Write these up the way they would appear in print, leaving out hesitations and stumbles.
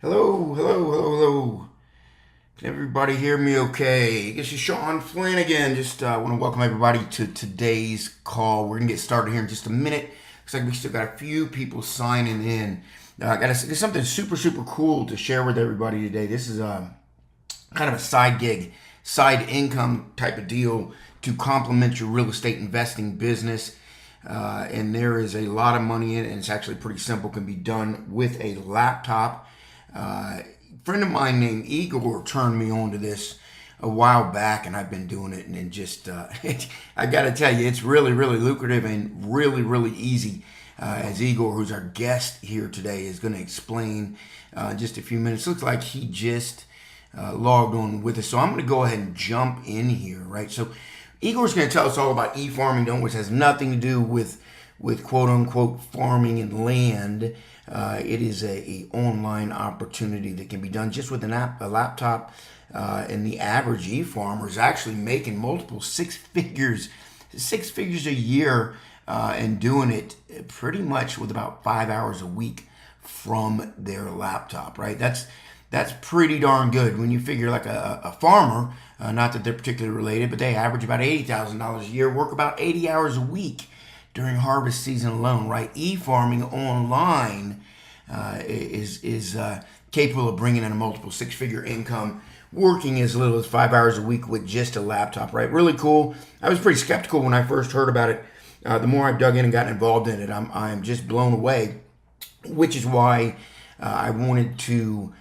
Hello, hello, hello, hello. Can everybody hear me okay? This is Sean Flanagan. Just want to welcome everybody to today's call. We're going to get started here in just a minute. Looks like we still got a few people signing in. There's something super, super cool to share with everybody today. This is kind of a side gig, side income type of deal to complement your real estate investing business. And there is a lot of money in it, and it's actually pretty simple. Can be done with a laptop. A friend of mine named Igor turned me on to this a while back, and I've been doing it, and then just I got to tell you, it's really, really lucrative and really, really easy. As Igor, who's our guest here today, is going to explain in just a few minutes. Looks like he just logged on with us, so I'm going to go ahead and jump in here, right? So Igor's going to tell us all about e-farming, which has nothing to do with quote unquote farming and land. It is a online opportunity that can be done just with a laptop, and the average e-farmer is actually making multiple six figures a year, and doing it pretty much with about 5 hours a week from their laptop. Right? That's pretty darn good when you figure like a farmer. Not that they're particularly related, but they average about $80,000 a year, work about 80 hours a week during harvest season alone, right? E-farming online is capable of bringing in a multiple six-figure income, working as little as 5 hours a week with just a laptop, right? Really cool. I was pretty skeptical when I first heard about it. The more I've dug in and gotten involved in it, I'm just blown away, which is why I wanted to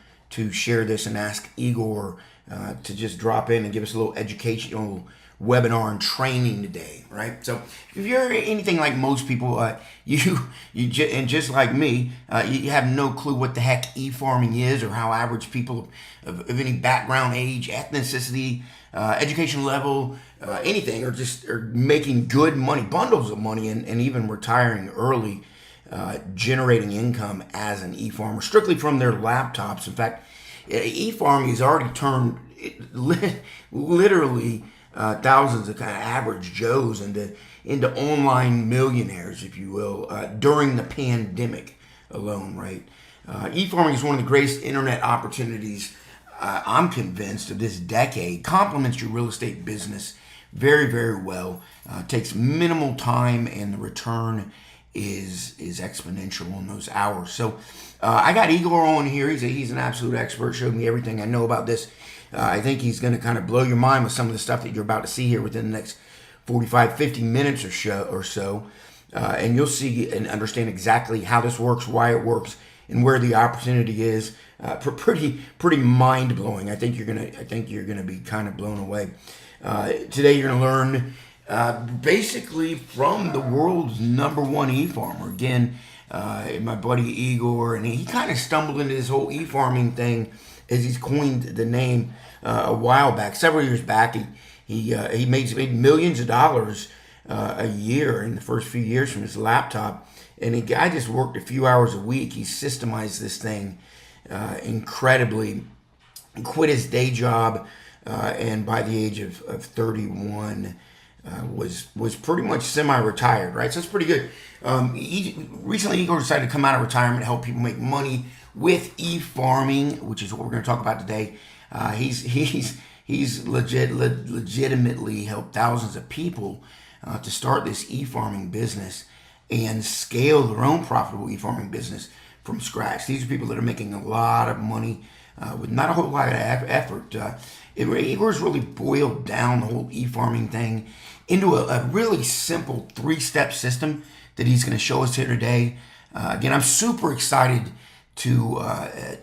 share this and ask Igor to just drop in and give us a little educational webinar and training today, right? So if you're anything like most people, and just like me, you have no clue what the heck e-farming is, or how average people of any background, age, ethnicity, education level, anything, are making good money, bundles of money, and even retiring early, generating income as an e-farmer strictly from their laptops. In fact, e-farming has already turned literally thousands of kind of average Joes into online millionaires, if you will, during the pandemic alone, right? E-farming is one of the greatest internet opportunities, I'm convinced, of this decade. Complements your real estate business very, very well. Takes minimal time, and the return is exponential on those hours. So I got Igor on here. He's an absolute expert. Showed me everything I know about this. I think he's going to kind of blow your mind with some of the stuff that you're about to see here within the next 45, 50 minutes or so. And you'll see and understand exactly how this works, why it works, and where the opportunity is. Pretty mind blowing. I think you're gonna be kind of blown away. Today you're gonna learn basically from the world's #1 e-farmer. Again, my buddy Igor, and he kind of stumbled into this whole e-farming thing as he's coined the name a while back, several years back. He made millions of dollars a year in the first few years from his laptop, and the guy just worked a few hours a week. He systemized this thing incredibly, quit his day job, and by the age of 31 was pretty much semi-retired, right? So it's pretty good. Recently, Igor decided to come out of retirement to help people make money with e-farming, which is what we're going to talk about today. He's legitimately helped thousands of people to start this e-farming business and scale their own profitable e-farming business from scratch. These are people that are making a lot of money with not a whole lot of effort. Igor's really boiled down the whole e-farming thing into a really simple 3-step system that he's going to show us here today. Again, I'm super excited to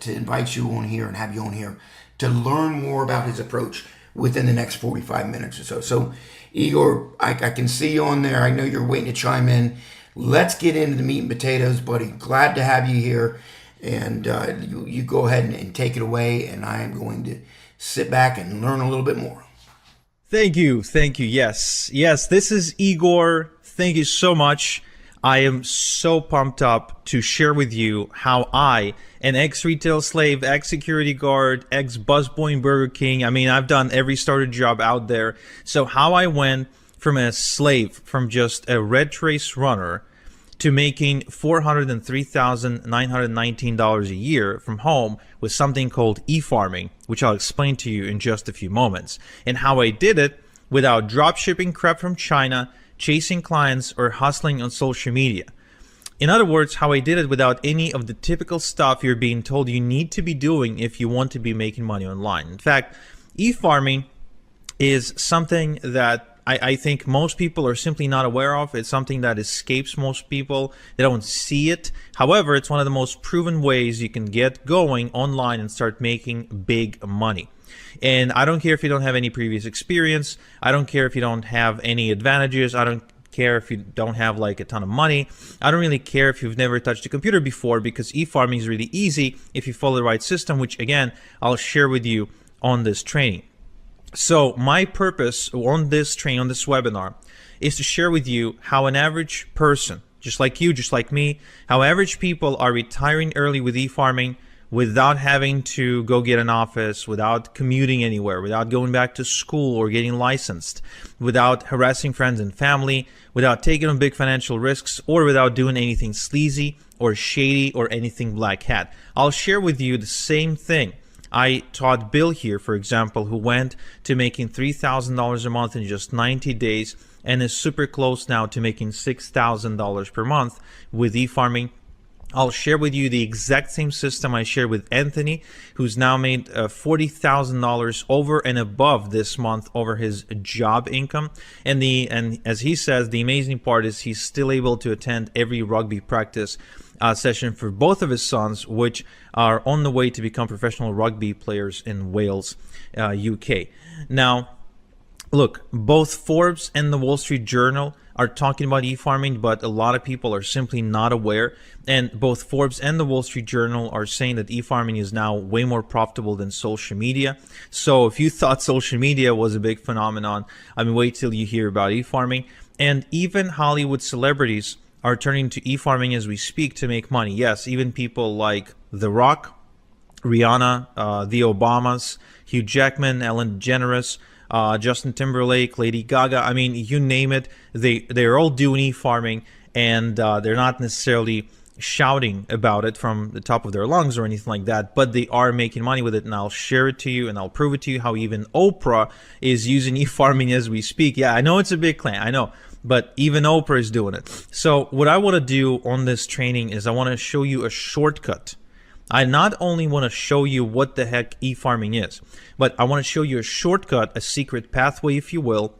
invite you on here and have you on here to learn more about his approach within the next 45 minutes or so. So, Igor, I can see you on there. I know you're waiting to chime in. Let's get into the meat and potatoes, buddy. Glad to have you here. And you go ahead and take it away, and I am going to sit back and learn a little bit more. Thank you. Yes, this is Igor. Thank you so much. I am so pumped up to share with you how I, an ex-retail slave, ex-security guard, ex-busboy in Burger King, I mean, I've done every starter job out there. So how I went from a slave, from just a red trace runner, to making $403,919 a year from home with something called eFarming, which I'll explain to you in just a few moments, and how I did it without drop shipping crap from China, chasing clients, or hustling on social media. In other words, how I did it without any of the typical stuff you're being told you need to be doing if you want to be making money online. In fact, eFarming is something that I think most people are simply not aware of. It's something that escapes most people. They don't see it. However, it's one of the most proven ways you can get going online and start making big money. And I don't care if you don't have any previous experience. I don't care if you don't have any advantages. I don't care if you don't have like a ton of money. I don't really care if you've never touched a computer before, because eFarming is really easy if you follow the right system, which again, I'll share with you on this training. So my purpose on this training, on this webinar, is to share with you how an average person, just like you, just like me, how average people are retiring early with eFarming without having to go get an office, without commuting anywhere, without going back to school or getting licensed, without harassing friends and family, without taking on big financial risks, or without doing anything sleazy or shady or anything black hat. I'll share with you the same thing I taught Bill here, for example, who went to making $3,000 a month in just 90 days and is super close now to making $6,000 per month with eFarming. I'll share with you the exact same system I shared with Anthony, who's now made $40,000 over and above this month over his job income. And as he says, the amazing part is he's still able to attend every rugby practice session for both of his sons, which are on the way to become professional rugby players in Wales, UK. Now, look, both Forbes and the Wall Street Journal are talking about eFarming, but a lot of people are simply not aware. And both Forbes and the Wall Street Journal are saying that eFarming is now way more profitable than social media. So if you thought social media was a big phenomenon, I mean, wait till you hear about eFarming. And even Hollywood celebrities are turning to eFarming as we speak to make money. Yes, even people like The Rock, Rihanna, the Obamas, Hugh Jackman, Ellen DeGeneres, Justin Timberlake, Lady Gaga. I mean, you name it, they're all doing eFarming, and they're not necessarily shouting about it from the top of their lungs or anything like that, but they are making money with it, and I'll share it to you, and I'll prove it to you how even Oprah is using eFarming as we speak. Yeah, I know it's a big claim, I know, but even Oprah is doing it. So what I want to do on this training is I want to show you a shortcut. I not only want to show you what the heck eFarming is, but I want to show you a shortcut, a secret pathway, if you will,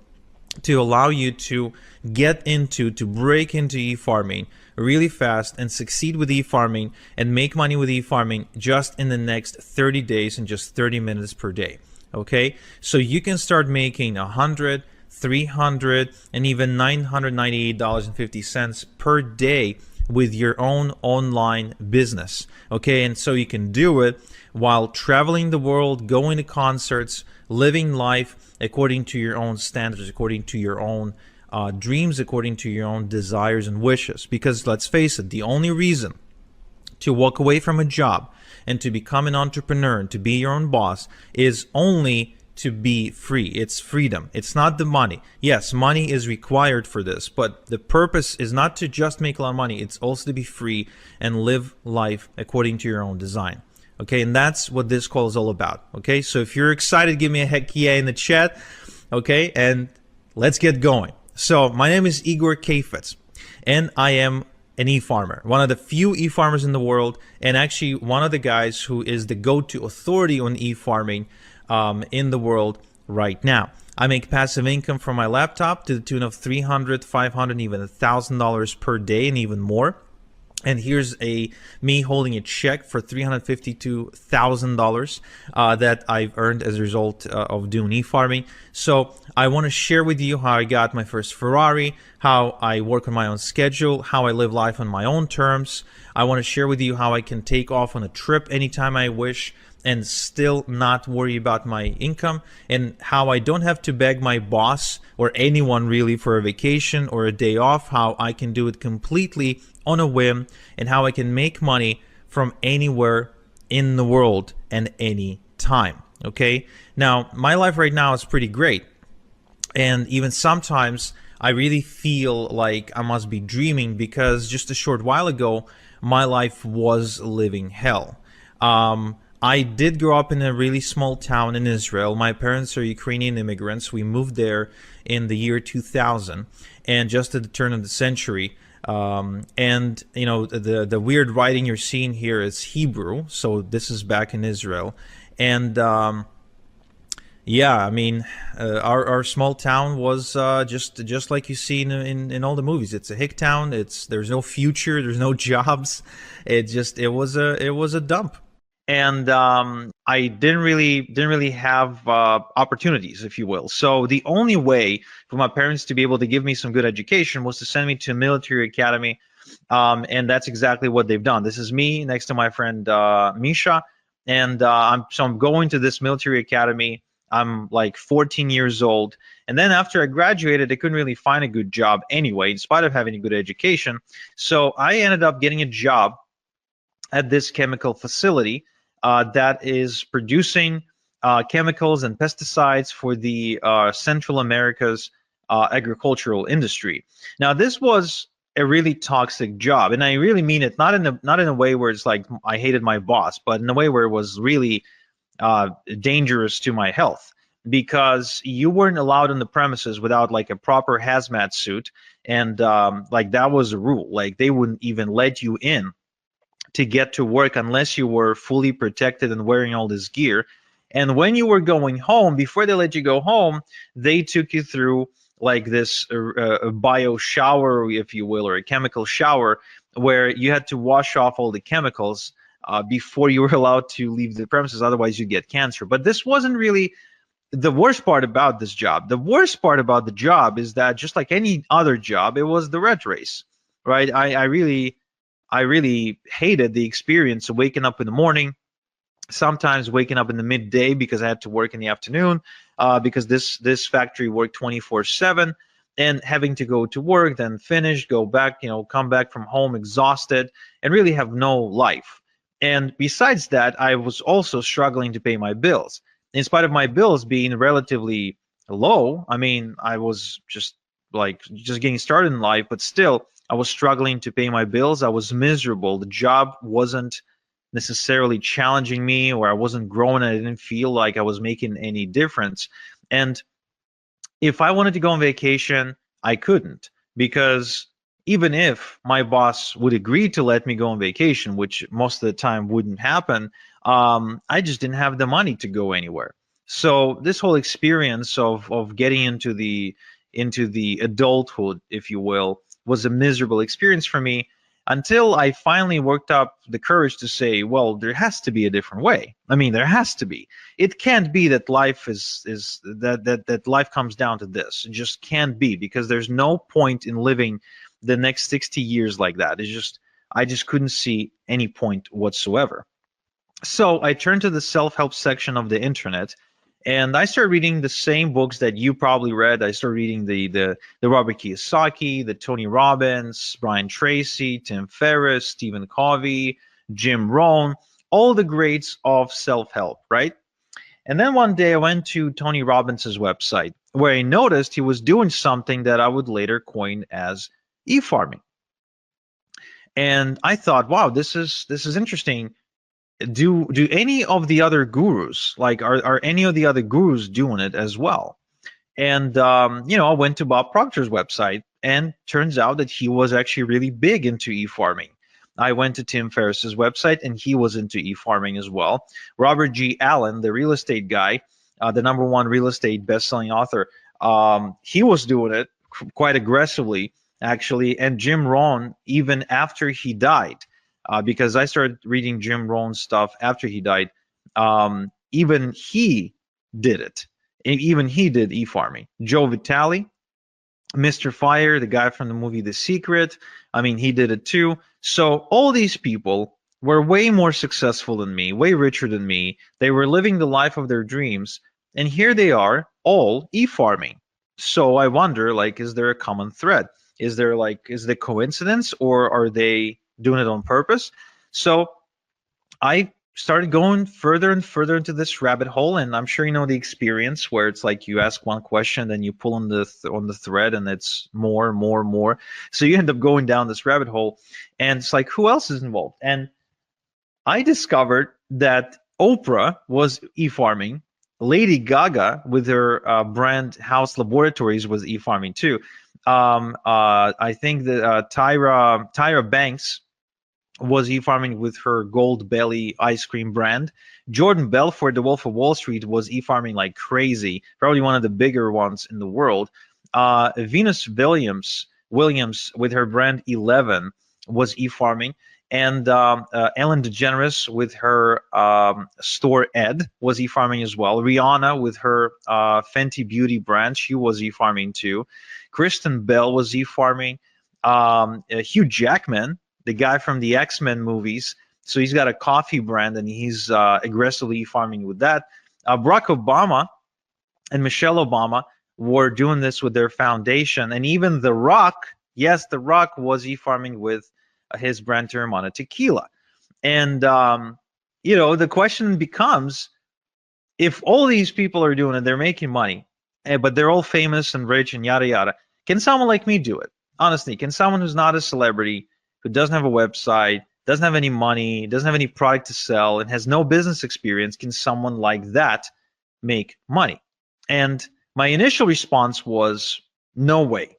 to allow you to to break into eFarming really fast and succeed with eFarming and make money with eFarming just in the next 30 days and just 30 minutes per day. Okay, so you can start making $100, $300, and even $998.50 per day with your own online business. Okay, and so you can do it while traveling the world, going to concerts, living life according to your own standards, according to your own dreams, according to your own desires and wishes. Because let's face it, the only reason to walk away from a job and to become an entrepreneur and to be your own boss is only to be free. It's freedom. It's not the money. Yes, money is required for this, but the purpose is not to just make a lot of money. It's also to be free and live life according to your own design. Okay, and that's what this call is all about. Okay, so if you're excited, give me a heck yeah in the chat. Okay, and let's get going. So my name is Igor Kafetz, and I am an e-farmer, one of the few e-farmers in the world, and actually one of the guys who is the go-to authority on e-farming in the world right now. I make passive income from my laptop to the tune of $300, $500, even $1,000 per day, and even more. And here's me holding a check for $352,000 that I've earned as a result of doing e-farming. So I want to share with you how I got my first Ferrari, how I work on my own schedule, how I live life on my own terms. I want to share with you how I can take off on a trip anytime I wish and still not worry about my income, and how I don't have to beg my boss or anyone really for a vacation or a day off, how I can do it completely on a whim, and how I can make money from anywhere in the world and any time. Okay, now my life right now is pretty great, and even sometimes I really feel like I must be dreaming, because just a short while ago, my life was living hell. I did grow up in a really small town in Israel. My parents are Ukrainian immigrants. We moved there in the year 2000, and just at the turn of the century. And you know, the weird writing you're seeing here is Hebrew, so this is back in Israel. And yeah, I mean, our small town was just like you see in all the movies. It's a hick town. There's no future. There's no jobs. It was a dump, and I didn't really have opportunities, if you will. So the only way for my parents to be able to give me some good education was to send me to a military academy, and that's exactly what they've done. This is me next to my friend Misha, and I'm going to this military academy. I'm like 14 years old, and then after I graduated, I couldn't really find a good job anyway, in spite of having a good education. So I ended up getting a job at this chemical facility that is producing chemicals and pesticides for the Central America's agricultural industry. Now, this was a really toxic job, and I really mean it, not in a way where it's like I hated my boss, but in a way where it was really dangerous to my health, because you weren't allowed on the premises without like a proper hazmat suit, and like that was a rule. Like they wouldn't even let you in to get to work unless you were fully protected and wearing all this gear. And when you were going home, before they let you go home, they took you through like this bio shower, if you will, or a chemical shower, where you had to wash off all the chemicals before you were allowed to leave the premises. Otherwise, you get cancer. But this wasn't really the worst part about this job. The worst part about the job is that, just like any other job, it was the rat race, right? I really hated the experience of waking up in the morning, sometimes waking up in the midday because I had to work in the afternoon, because this factory worked 24/7, and having to go to work, then finish, go back, come back from home exhausted, and really have no life. And besides that, I was also struggling to pay my bills. In spite of my bills being relatively low, I mean, I was just getting started in life, but still, I was struggling to pay my bills. I was miserable. The job wasn't necessarily challenging me, or I wasn't growing. I didn't feel like I was making any difference. And if I wanted to go on vacation, I couldn't, because even if my boss would agree to let me go on vacation, which most of the time wouldn't happen, I just didn't have the money to go anywhere. So this whole experience of getting into the adulthood, if you will, was a miserable experience for me, until I finally worked up the courage to say, well, there has to be a different way. I mean, there has to be. It can't be that life is that life comes down to this. It just can't be, because there's no point in living the next 60 years like that. I just couldn't see any point whatsoever. So I turned to the self-help section of the internet, and I started reading the same books that you probably read. I started reading the Robert Kiyosaki, the Tony Robbins, Brian Tracy, Tim Ferriss, Stephen Covey, Jim Rohn, all the greats of self-help, right? And then one day I went to Tony Robbins's website, where I noticed he was doing something that I would later coin as eFarming. And I thought, wow, this is interesting. Do any of the other gurus, like, are any of the other gurus doing it as well? And I went to Bob Proctor's website, and turns out that he was actually really big into e-farming. I went to Tim Ferriss's website, and he was into e-farming as well. Robert G. Allen, the real estate guy, the #1 real estate best-selling author, he was doing it quite aggressively, actually. And Jim Rohn, even after he died, because I started reading Jim Rohn's stuff after he died, even he did it. Even he did e-farming. Joe Vitale, Mr. Fire, the guy from the movie The Secret, I mean, he did it too. So all these people were way more successful than me, way richer than me. They were living the life of their dreams, and here they are, all e-farming. So I wonder, like, is there a common thread? Is it coincidence, or are they doing it on purpose? So I started going further and further into this rabbit hole, and I'm sure you know the experience where it's like you ask one question, then you pull on the thread, and it's more, more, more. So you end up going down this rabbit hole, and it's like, who else is involved? And I discovered that Oprah was e-farming. Lady Gaga, with her brand House Laboratories, was e-farming too. I think that Tyra Banks was e-farming with her Gold Belly ice cream brand. Jordan Belfort, the Wolf of Wall Street, was e-farming like crazy, probably one of the bigger ones in the world. Venus Williams with her brand 11 was e-farming. And Ellen DeGeneres with her store Ed was e-farming as well. Rihanna with her Fenty Beauty brand, she was e-farming too. Kristen Bell was e-farming. Hugh Jackman, the guy from the X-Men movies, so he's got a coffee brand and he's aggressively e-farming with that. Barack Obama and Michelle Obama were doing this with their foundation, and even The Rock, yes, The Rock was e-farming with his brand Teremana Tequila. And the question becomes, if all these people are doing it, they're making money, but they're all famous and rich and yada yada, can someone like me do it? Honestly, can someone who's not a celebrity, who doesn't have a website, doesn't have any money, doesn't have any product to sell, and has no business experience, can someone like that make money? And my initial response was, no way.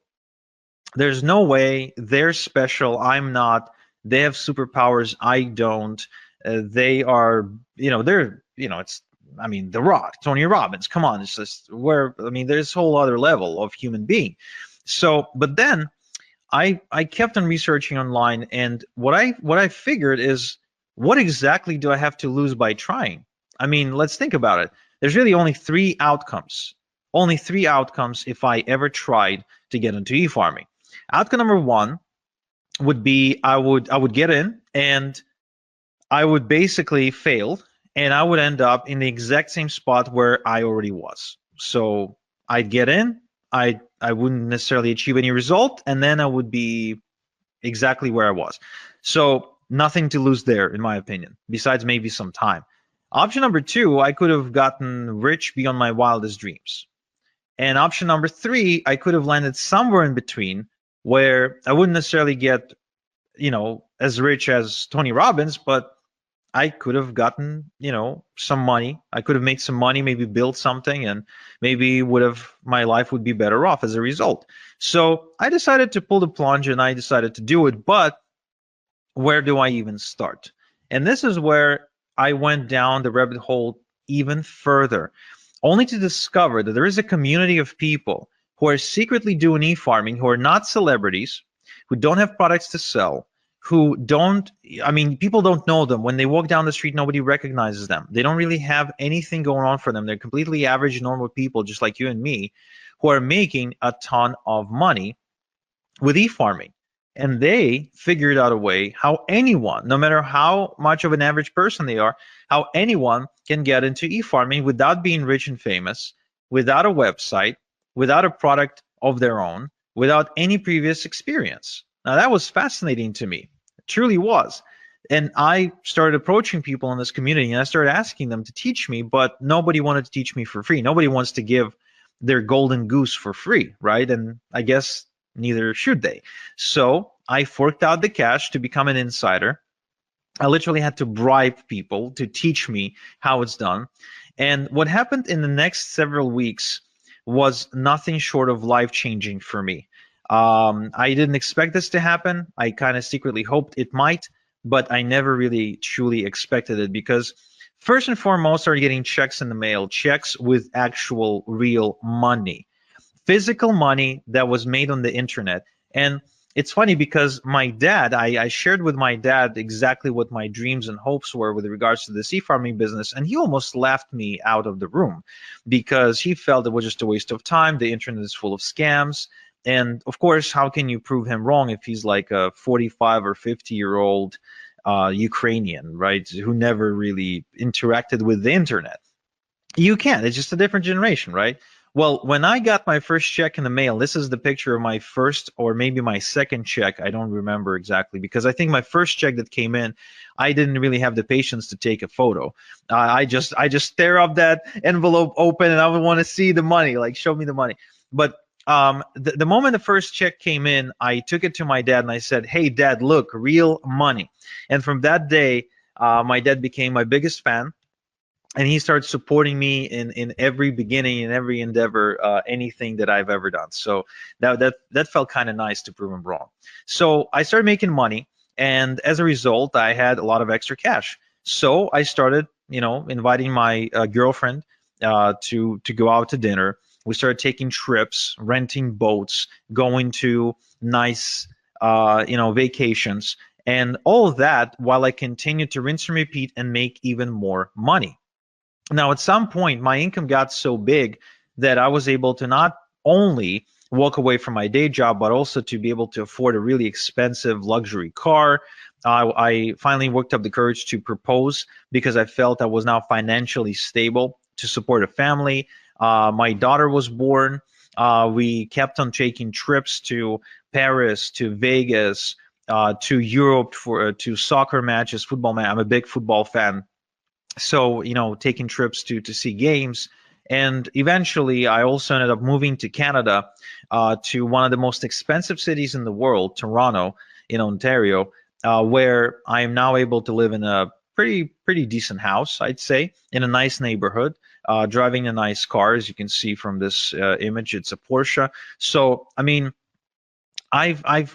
There's no way. They're special. I'm not. They have superpowers. I don't. They are, it's, The Rock, Tony Robbins. Come on, it's just there's a whole other level of human being. So, but then I kept on researching online, and what I figured is, what exactly do I have to lose by trying? Let's think about it. There's really only three outcomes. Only three outcomes if I ever tried to get into e-farming. Outcome number one would be I would get in and I would basically fail, and I would end up in the exact same spot where I already was. So I'd get in, I wouldn't necessarily achieve any result, and then I would be exactly where I was. So nothing to lose there, in my opinion, besides maybe some time. Option number two, I could have gotten rich beyond my wildest dreams. And option number three, I could have landed somewhere in between, where I wouldn't necessarily get, as rich as Tony Robbins, but I could have gotten, some money. I could have made some money, maybe built something, and maybe my life would be better off as a result. So I decided to pull the plunge, and I decided to do it. But where do I even start? And this is where I went down the rabbit hole even further, only to discover that there is a community of people who are secretly doing e-farming, who are not celebrities, who don't have products to sell, who don't, people don't know them. When they walk down the street, nobody recognizes them. They don't really have anything going on for them. They're completely average, normal people, just like you and me, who are making a ton of money with e-farming. And they figured out a way how anyone, no matter how much of an average person they are, how anyone can get into e-farming without being rich and famous, without a website, without a product of their own, without any previous experience. Now, that was fascinating to me. It truly was. And I started approaching people in this community, and I started asking them to teach me, but nobody wanted to teach me for free. Nobody wants to give their golden goose for free, right? And I guess neither should they. So I forked out the cash to become an insider. I literally had to bribe people to teach me how it's done. And what happened in the next several weeks was nothing short of life-changing for me. I didn't expect this to happen. I kind of secretly hoped it might, but I never really truly expected it, because first and foremost, I started getting checks in the mail, checks with actual real money, physical money that was made on the internet. And it's funny because my dad, I shared with my dad exactly what my dreams and hopes were with regards to the e-farming business, and he almost laughed me out of the room because he felt it was just a waste of time. The internet is full of scams. And of course, how can you prove him wrong if he's like a 45 or 50-year-old Ukrainian, right, who never really interacted with the internet? You can't. It's just a different generation, right? Well, when I got my first check in the mail, this is the picture of my first or maybe my second check. I don't remember exactly, because I think my first check that came in, I didn't really have the patience to take a photo. I just stare up that envelope open, and I would want to see the money, like show me the money. But the moment the first check came in, I took it to my dad and I said, "Hey, Dad, look, real money." And from that day, my dad became my biggest fan, and he started supporting me in every beginning, in every endeavor, anything that I've ever done. So that felt kind of nice to prove him wrong. So I started making money, and as a result, I had a lot of extra cash. So I started, inviting my girlfriend to go out to dinner. We started taking trips, renting boats, going to nice, vacations, and all of that while I continued to rinse and repeat and make even more money. Now, at some point, my income got so big that I was able to not only walk away from my day job, but also to be able to afford a really expensive luxury car. I finally worked up the courage to propose because I felt I was now financially stable to support a family. My daughter was born. We kept on taking trips to Paris, to Vegas, to Europe for to soccer matches, football match. I'm a big football fan, so taking trips to see games. And eventually I also ended up moving to Canada, to one of the most expensive cities in the world, Toronto, in Ontario, where I am now able to live in a pretty decent house, I'd say, in a nice neighborhood, driving a nice car. As you can see from this image, it's a Porsche. So I mean, I've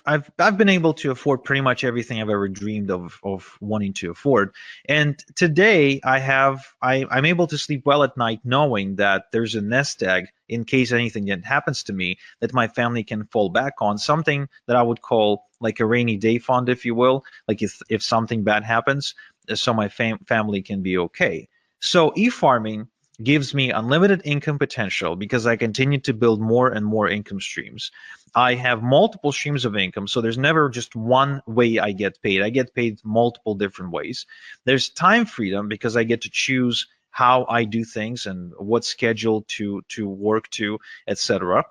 been able to afford pretty much everything I've ever dreamed of wanting to afford. And today I'm able to sleep well at night knowing that there's a nest egg in case anything that happens to me that my family can fall back on, something that I would call like a rainy day fund, if you will, like if something bad happens, so my family can be okay. So e-farming gives me unlimited income potential because I continue to build more and more income streams. I have multiple streams of income, so there's never just one way I get paid. I get paid multiple different ways. There's time freedom because I get to choose how I do things and what schedule to work to, etc.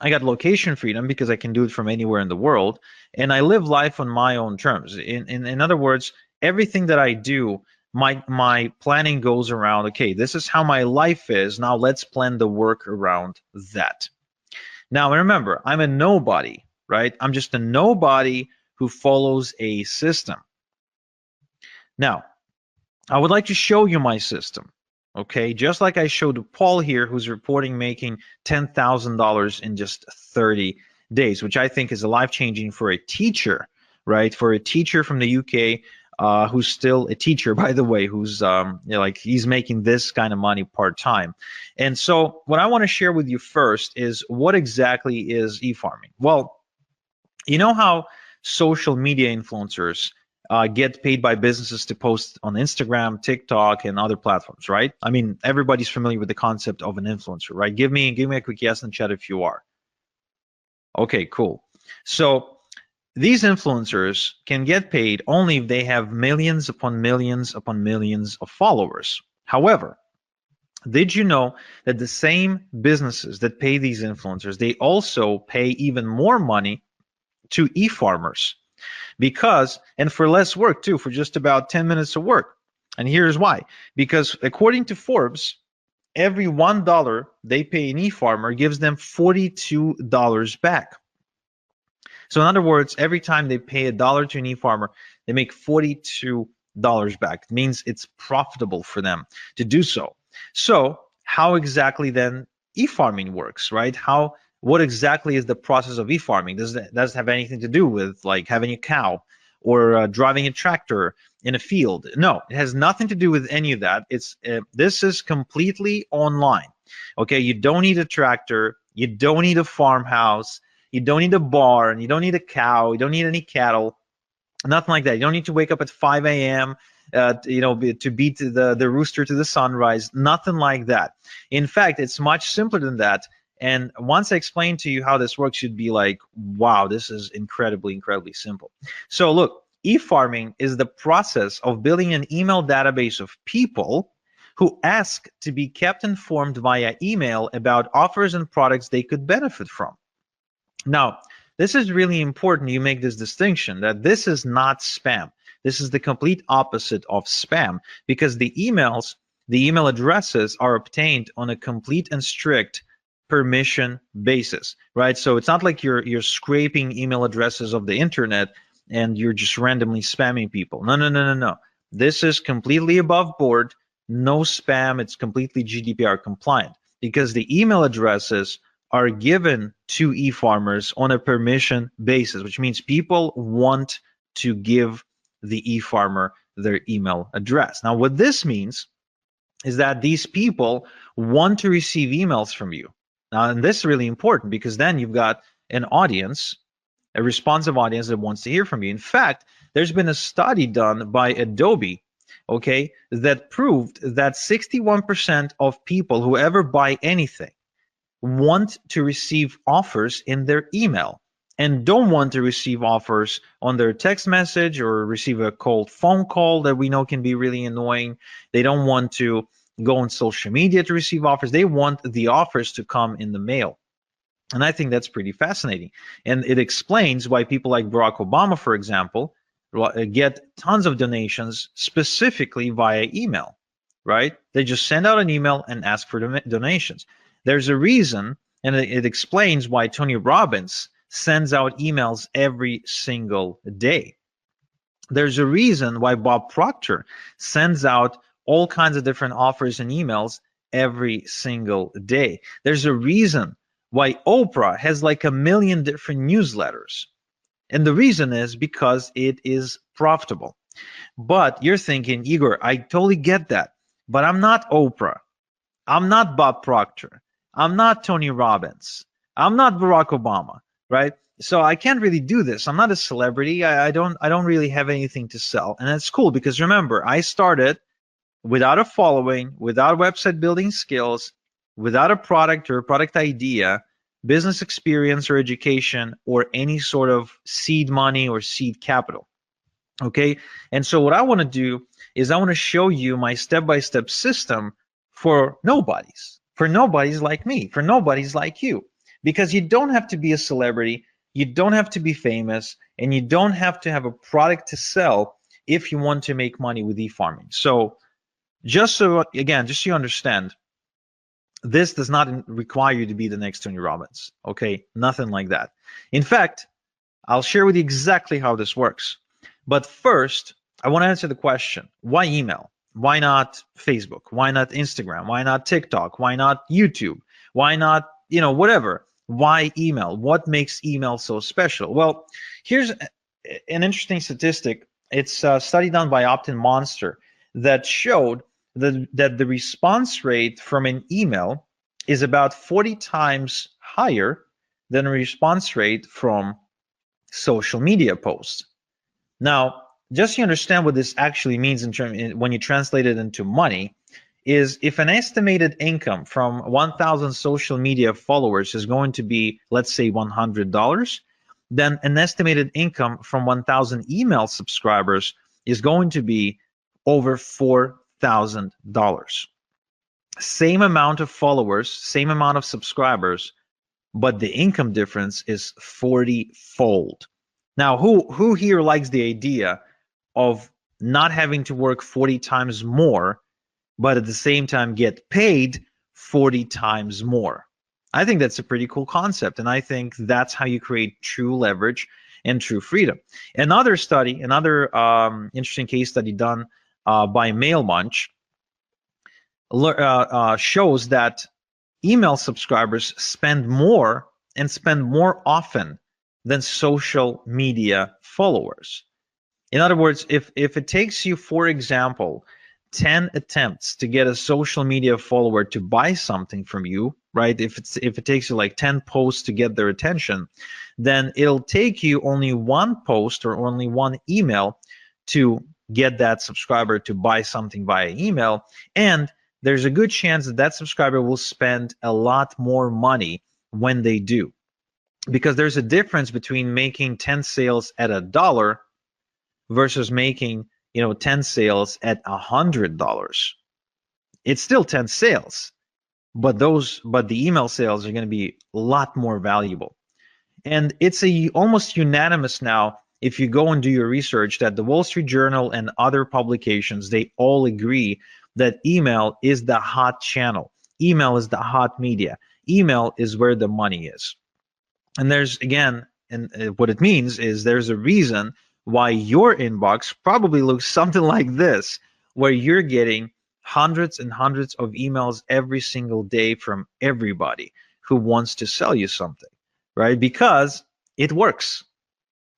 I got location freedom because I can do it from anywhere in the world, and I live life on my own terms. In other words, everything that I do, my planning goes around, okay, this is how my life is. Now let's plan the work around that. Now remember, I'm a nobody, right? I'm just a nobody who follows a system. Now, I would like to show you my system, okay? Just like I showed Paul here, who's reporting making $10,000 in just 30 days, which I think is life-changing for a teacher, right? For a teacher from the UK, who's still a teacher, by the way, who's like he's making this kind of money part-time. And so what I want to share with you first is what exactly is e-farming. Well, you know how social media influencers get paid by businesses to post on Instagram, TikTok, and other platforms, right? I mean, everybody's familiar with the concept of an influencer, right? Give me a quick yes in chat if you are. Okay, cool. So these influencers can get paid only if they have millions upon millions upon millions of followers. However, did you know that the same businesses that pay these influencers, they also pay even more money to e-farmers? Because, and for less work too, for just about 10 minutes of work. And here's why. Because according to Forbes, every $1 they pay an e-farmer gives them $42 back. So in other words, every time they pay $1 to an e-farmer, they make $42 back. It means it's profitable for them to do so. So how exactly then e-farming works, right? What exactly is the process of e-farming? Does it have anything to do with like having a cow or driving a tractor in a field? No, it has nothing to do with any of that. This is completely online. Okay, you don't need a tractor, you don't need a farmhouse, you don't need a barn, you don't need a cow, you don't need any cattle, nothing like that. You don't need to wake up at 5 a.m. To beat the rooster to the sunrise, nothing like that. In fact, it's much simpler than that. And once I explain to you how this works, you'd be like, wow, this is incredibly, incredibly simple. So look, e-farming is the process of building an email database of people who ask to be kept informed via email about offers and products they could benefit from. Now, this is really important you make this distinction that this is not spam. This is the complete opposite of spam, because the email addresses are obtained on a complete and strict permission basis, right? So it's not like you're scraping email addresses of the internet and you're just randomly spamming people. No, no, no, no, no. This is completely above board, no spam. It's completely GDPR compliant, because the email addresses are given to e-farmers on a permission basis, which means people want to give the e-farmer their email address. Now, what this means is that these people want to receive emails from you. Now, and this is really important, because then you've got an audience, a responsive audience that wants to hear from you. In fact, there's been a study done by Adobe, okay, that proved that 61% of people who ever buy anything want to receive offers in their email and don't want to receive offers on their text message or receive a cold phone call that we know can be really annoying. They don't want to go on social media to receive offers. They want the offers to come in the mail. And I think that's pretty fascinating. And it explains why people like Barack Obama, for example, get tons of donations specifically via email, right? They just send out an email and ask for donations. There's a reason, and it explains why Tony Robbins sends out emails every single day. There's a reason why Bob Proctor sends out all kinds of different offers and emails every single day. There's a reason why Oprah has like 1 million different newsletters. And the reason is because it is profitable. But you're thinking, Igor, I totally get that, but I'm not Oprah. I'm not Bob Proctor. I'm not Tony Robbins. I'm not Barack Obama, right? So I can't really do this. I'm not a celebrity. I don't really have anything to sell. And that's cool, because remember, I started without a following, without website building skills, without a product or a product idea, business experience or education, or any sort of seed money or seed capital. Okay? And so what I want to do is I want to show you my step-by-step system for nobodies like me, for nobodies like you. Because you don't have to be a celebrity, you don't have to be famous, and you don't have to have a product to sell if you want to make money with e-farming. So just so you understand, this does not require you to be the next Tony Robbins, okay? Nothing like that. In fact, I'll share with you exactly how this works. But first, I want to answer the question, why email? Why not Facebook? Why not Instagram? Why not TikTok? Why not YouTube? Why not, whatever? Why email? What makes email so special? Well, here's an interesting statistic. It's a study done by Opt-in Monster that showed that the response rate from an email is about 40 times higher than a response rate from social media posts. Now, just so you understand what this actually means when you translate it into money, is if an estimated income from 1,000 social media followers is going to be, let's say, $100, then an estimated income from 1,000 email subscribers is going to be over $4,000. Same amount of followers, same amount of subscribers, but the income difference is 40-fold. Now, who here likes the idea of not having to work 40 times more, but at the same time get paid 40 times more? I think that's a pretty cool concept, and I think that's how you create true leverage and true freedom. Another study, another interesting case study done by MailMunch shows that email subscribers spend more and spend more often than social media followers. In other words, if it takes you, for example, 10 attempts to get a social media follower to buy something from you, right? If it takes you like 10 posts to get their attention, then it'll take you only one post or only one email to get that subscriber to buy something via email. And there's a good chance that that subscriber will spend a lot more money when they do. Because there's a difference between making 10 sales at $1 versus making 10 sales at $100. It's still 10 sales, but the email sales are going to be a lot more valuable. And it's almost unanimous now, if you go and do your research, that the Wall Street Journal and other publications, they all agree that email is the hot channel. Email is the hot media. Email is where the money is. And there's, again, and what it means is there's a reason why your inbox probably looks something like this, where you're getting hundreds and hundreds of emails every single day from everybody who wants to sell you something, right? Because it works.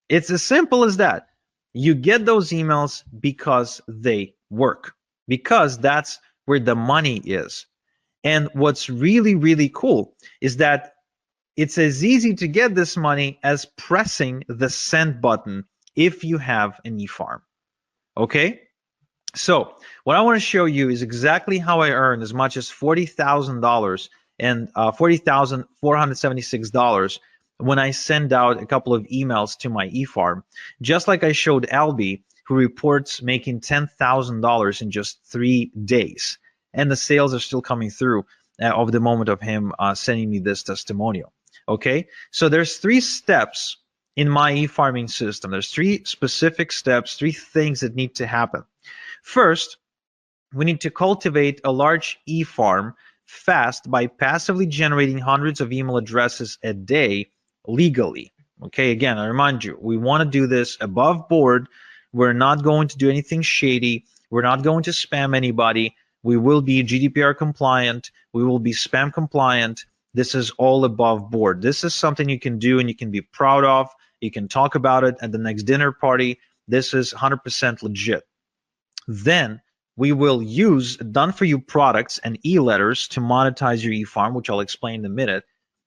It's as simple as that. You get those emails because they work, because that's where the money is. And what's really, really cool is that it's as easy to get this money as pressing the send button if you have an eFarm. Okay? So what I want to show you is exactly how I earned as much as $40,000 and $40,476 when I send out a couple of emails to my eFarm, just like I showed Albie, who reports making $10,000 in just 3 days. And the sales are still coming through of the moment of him sending me this testimonial. Okay, so there's 3 steps in my eFarming system. There's 3 specific steps, 3 things that need to happen. First, we need to cultivate a large eFarm fast by passively generating hundreds of email addresses a day legally. Okay, again, I remind you, we want to do this above board. We're not going to do anything shady. We're not going to spam anybody. We will be GDPR compliant. We will be spam compliant. This is all above board. This is something you can do and you can be proud of. You can talk about it at the next dinner party. This is 100% legit. Then we will use done-for-you products and e-letters to monetize your eFarm, which I'll explain in a minute.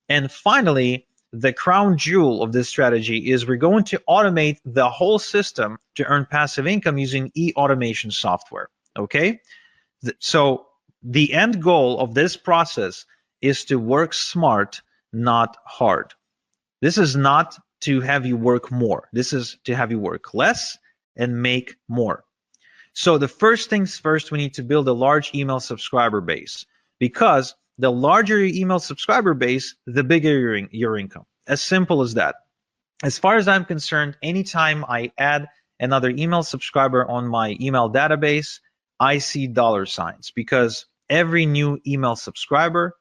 And finally, the crown jewel of this strategy is we're going to automate the whole system to earn passive income using e-automation software. Okay? So the end goal of this process is to work smart, not hard. This is not to have you work more. This is to have you work less and make more. So the first things first, we need to build a large email subscriber base, because the larger your email subscriber base, the bigger your income. As simple as that. As far as I'm concerned, anytime I add another email subscriber on my email database, I see dollar signs, because every new email subscriber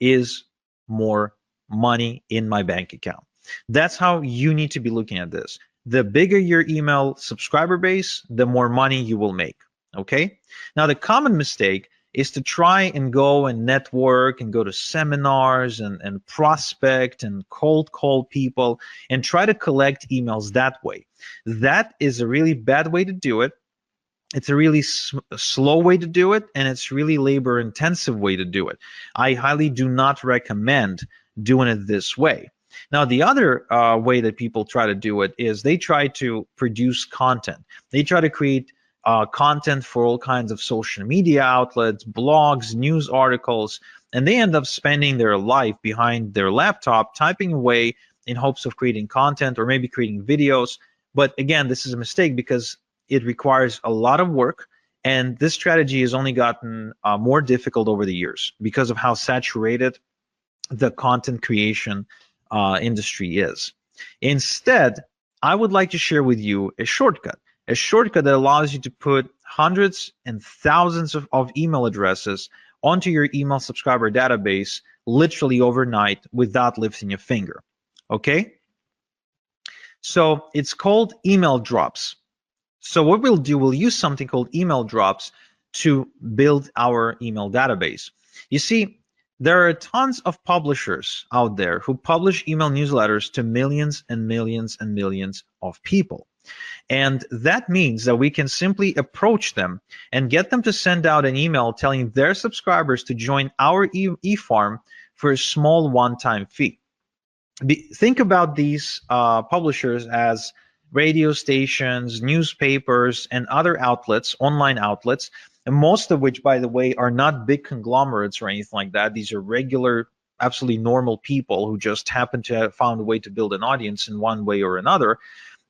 is more money in my bank account. That's how you need to be looking at this. The bigger your email subscriber base, the more money you will make. Okay? Now, the common mistake is to try and go and network and go to seminars and prospect and cold call people and try to collect emails that way. That is a really bad way to do it. It's a really slow way to do it, and it's really labor-intensive way to do it. I highly do not recommend doing it this way. Now, the other way that people try to do it is they try to produce content. They try to create content for all kinds of social media outlets, blogs, news articles, and they end up spending their life behind their laptop typing away in hopes of creating content or maybe creating videos. But again, this is a mistake because it requires a lot of work, and this strategy has only gotten more difficult over the years because of how saturated the content creation industry is. Instead, I would like to share with you a shortcut that allows you to put hundreds and thousands of email addresses onto your email subscriber database literally overnight without lifting a finger. Okay? So it's called email drops. So what we'll do, we'll use something called email drops to build our email database. You see, there are tons of publishers out there who publish email newsletters to millions and millions and millions of people. And that means that we can simply approach them and get them to send out an email telling their subscribers to join our eFarm for a small one-time fee. Think about these publishers as radio stations, newspapers, and other outlets, online outlets, and most of which, by the way, are not big conglomerates or anything like that. These are regular, absolutely normal people who just happen to have found a way to build an audience in one way or another.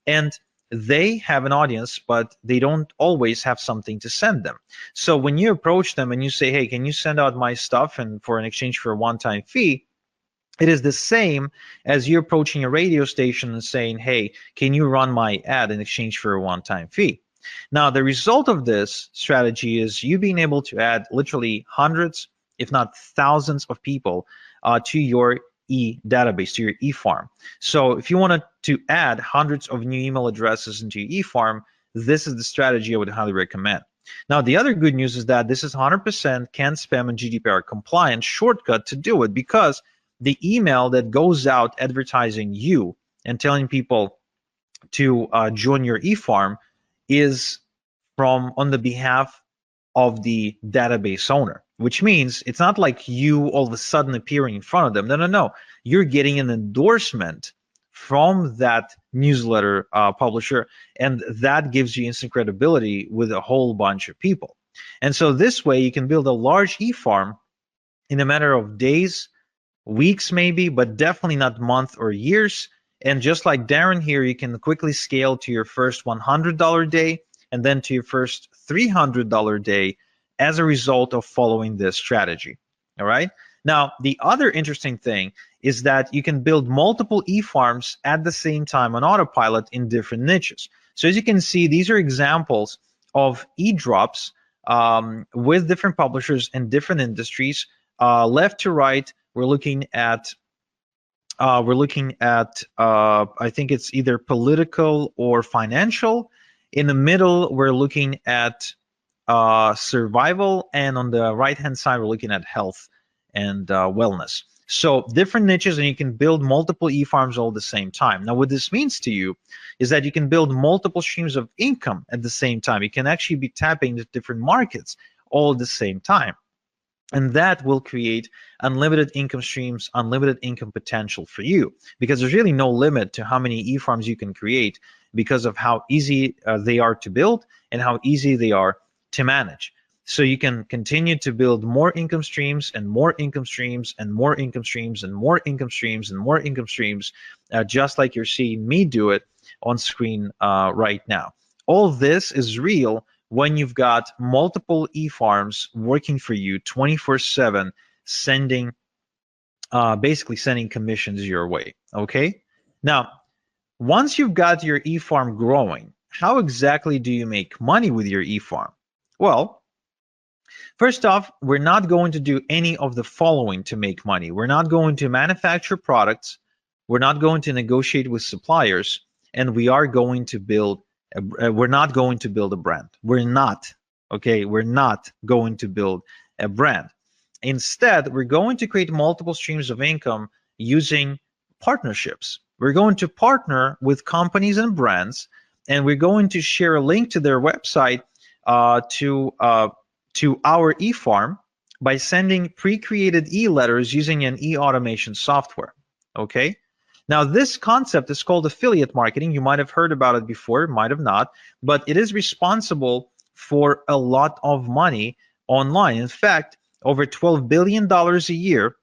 And they have an audience, but they don't always have something to send them. So when you approach them and you say, hey, can you send out my stuff and for an exchange for a one-time fee, it is the same as you approaching a radio station and saying, hey, can you run my ad in exchange for a one-time fee? Now, the result of this strategy is you being able to add literally hundreds, if not thousands of people to your database, to your eFarm. So if you wanted to add hundreds of new email addresses into your eFarm, this is the strategy I would highly recommend. Now, the other good news is that this is 100% CAN spam and GDPR compliant shortcut to do it, because the email that goes out advertising you and telling people to join your eFarm is from on the behalf of the database owner, which means it's not like you all of a sudden appearing in front of them. No. You're getting an endorsement from that newsletter publisher, and that gives you instant credibility with a whole bunch of people. And so this way you can build a large eFarm in a matter of days, weeks maybe, but definitely not months or years. And just like Darren here, you can quickly scale to your first $100 day and then to your first $300 day as a result of following this strategy. All right. Now, the other interesting thing is that you can build multiple eFarms at the same time on autopilot in different niches. So as you can see, these are examples of e-drops with different publishers and different industries. Left to right, we're looking at I think it's either political or financial. In the middle, we're looking at survival, and on the right-hand side, we're looking at health and wellness. So different niches, and you can build multiple eFarms all at the same time. Now, what this means to you is that you can build multiple streams of income at the same time. You can actually be tapping into different markets all at the same time. And that will create unlimited income streams, unlimited income potential for you, because there's really no limit to how many eFarms you can create because of how easy they are to build and how easy they are to manage. So you can continue to build more income streams and more income streams and more income streams and more income streams and more income streams, just like you're seeing me do it on screen right now. All this is real when you've got multiple eFarms working for you 24/7, sending basically sending commissions your way. Okay. Now, once you've got your eFarm growing, how exactly do you make money with your eFarm? Well, first off, we're not going to do any of the following to make money. We're not going to manufacture products. We're not going to negotiate with suppliers, and we are going to build. We're not going to build a brand. We're not. Okay, we're not going to build a brand. Instead, we're going to create multiple streams of income using partnerships. We're going to partner with companies and brands, and we're going to share a link to their website to our eFarm by sending pre-created e-letters using an e-automation software. Okay. Now, this concept is called affiliate marketing. You might have heard about it before, might have not, but it is responsible for a lot of money online. In fact, over $12 billion a year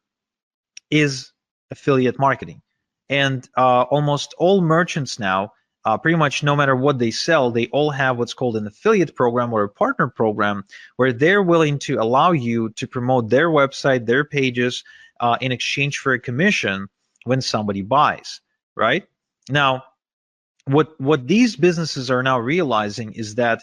is affiliate marketing. And almost all merchants now, pretty much no matter what they sell, they all have what's called an affiliate program or a partner program, where they're willing to allow you to promote their website, their pages, in exchange for a commission when somebody buys, right? Now, what these businesses are now realizing is that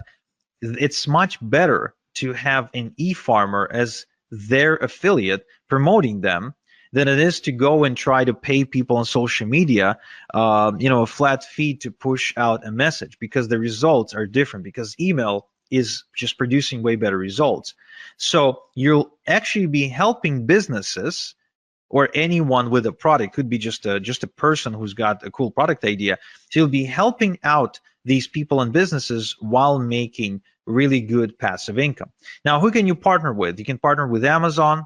it's much better to have an e-farmer as their affiliate promoting them than it is to go and try to pay people on social media, a flat fee to push out a message, because the results are different, because email is just producing way better results. So you'll actually be helping businesses, or anyone with a product, could be just a person who's got a cool product idea. So you'll be helping out these people and businesses while making really good passive income. Now, who can you partner with? You can partner with Amazon,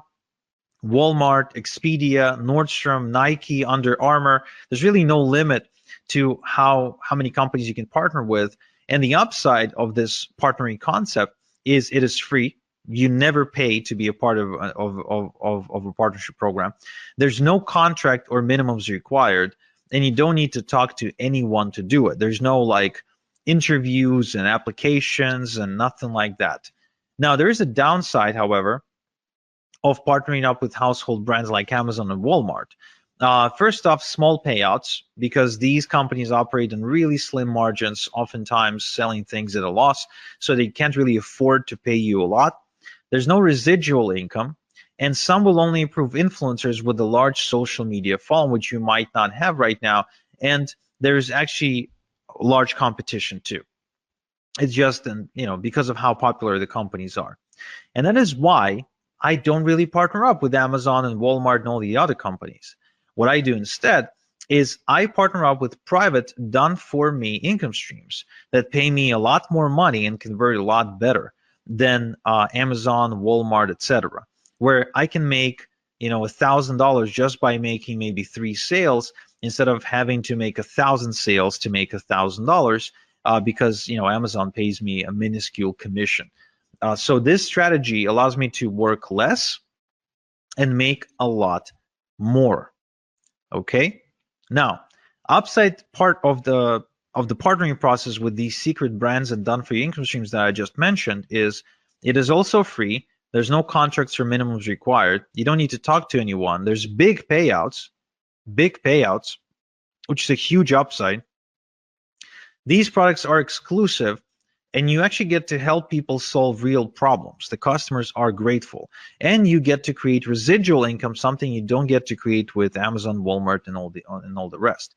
Walmart, Expedia, Nordstrom, Nike, Under Armour. There's really no limit to how many companies you can partner with. And the upside of this partnering concept is it is free. You never pay to be a part of a partnership program. There's no contract or minimums required, and you don't need to talk to anyone to do it. There's no like interviews and applications and nothing like that. Now, there is a downside, however, of partnering up with household brands like Amazon and Walmart. First off, small payouts, because these companies operate in really slim margins, oftentimes selling things at a loss, so they can't really afford to pay you a lot. There's no residual income, and some will only approve influencers with a large social media following, which you might not have right now, and there's actually large competition too. It's just, because of how popular the companies are. And that is why I don't really partner up with Amazon and Walmart and all the other companies. What I do instead is I partner up with private, done-for-me income streams that pay me a lot more money and convert a lot better than Amazon, Walmart, etc., where I can make $1,000 just by making maybe 3 sales instead of having to make 1,000 sales to make $1,000 because Amazon pays me a minuscule commission. So this strategy allows me to work less and make a lot more. Okay. Now, upside part of the partnering process with these secret brands and done-for-you income streams that I just mentioned is it is also free. There's no contracts or minimums required. You don't need to talk to anyone. There's big payouts, which is a huge upside. These products are exclusive, and you actually get to help people solve real problems. The customers are grateful, and you get to create residual income, something you don't get to create with Amazon, Walmart, and all the rest.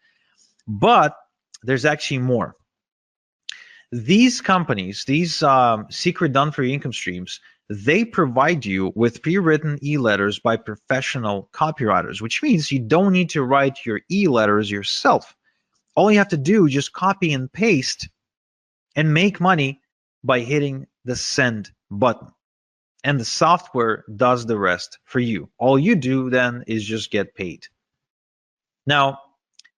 But there's actually more. These companies, these secret done-for-you income streams, they provide you with pre-written e-letters by professional copywriters, which means you don't need to write your e-letters yourself. All you have to do is just copy and paste and make money by hitting the send button. And the software does the rest for you. All you do then is just get paid. Now,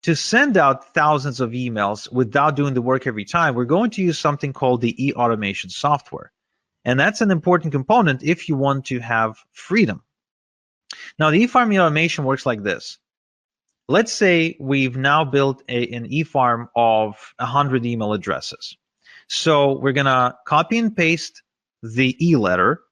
to send out thousands of emails without doing the work every time, we're going to use something called the e-automation software. And that's an important component if you want to have freedom. Now, the eFarming automation works like this. Let's say we've now built an eFarm of 100 email addresses. So we're going to copy and paste the e-letter,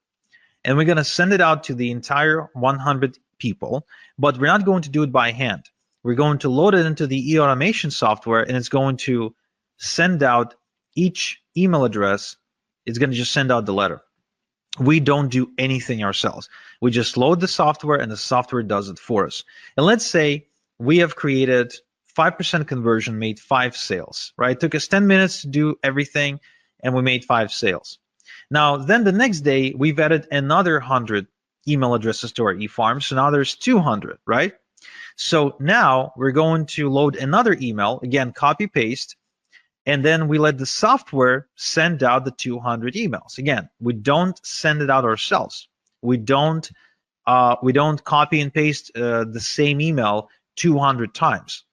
and we're going to send it out to the entire 100 people, but we're not going to do it by hand. We're going to load it into the e-automation software, and it's going to send out each email address. It's going to just send out the letter. We don't do anything ourselves. We just load the software, and the software does it for us. And let's say we have created 5% conversion, made 5 sales, right? It took us 10 minutes to do everything, and we made 5 sales. Now, then the next day, we've added another 100 email addresses to our eFarm, so now there's 200, right? So now we're going to load another email, again, copy, paste, and then we let the software send out the 200 emails. Again, we don't send it out ourselves. We don't copy and paste the same email 200 times.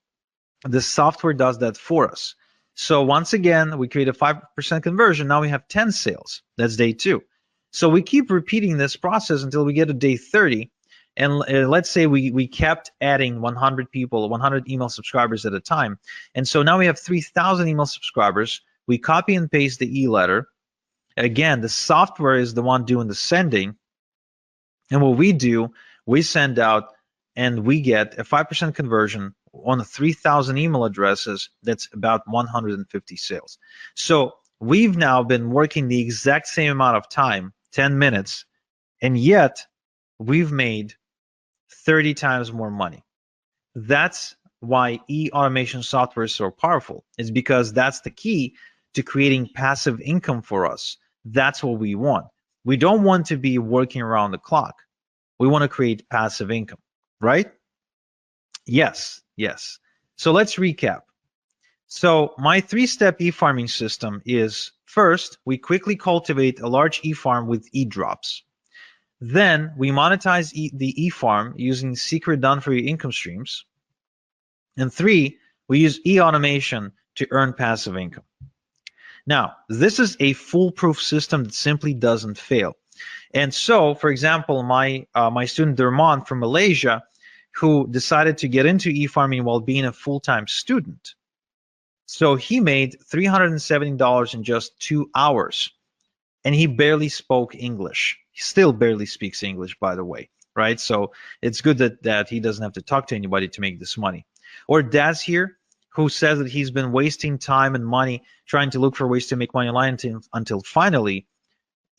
The software does that for us. So once again, we create a 5% conversion. Now we have 10 sales. That's day 2. So we keep repeating this process until we get to day 30. And let's say we kept adding 100 people, 100 email subscribers at a time. And so now we have 3,000 email subscribers. We copy and paste the e-letter. Again, the software is the one doing the sending. And what we do, we send out and we get a 5% conversion on the 3,000 email addresses. That's about 150 sales. So we've now been working the exact same amount of time, 10 minutes, and yet we've made 30 times more money. That's why e-automation software is so powerful. It's because that's the key to creating passive income for us. That's what we want. We don't want to be working around the clock. We want to create passive income, right? Yes. So let's recap. So my 3-step eFarming system is, first, we quickly cultivate a large eFarm with e-drops. Then we monetize the eFarm using secret done-for-you income streams. And 3, we use e-automation to earn passive income. Now, this is a foolproof system that simply doesn't fail. And so, for example, my student Dermon from Malaysia, who decided to get into eFarming while being a full-time student, So he made $370 in just 2 hours, and he barely spoke English. He still barely speaks English, by the way, right? So it's good that he doesn't have to talk to anybody to make this money. Or Daz here, who says that he's been wasting time and money trying to look for ways to make money online until finally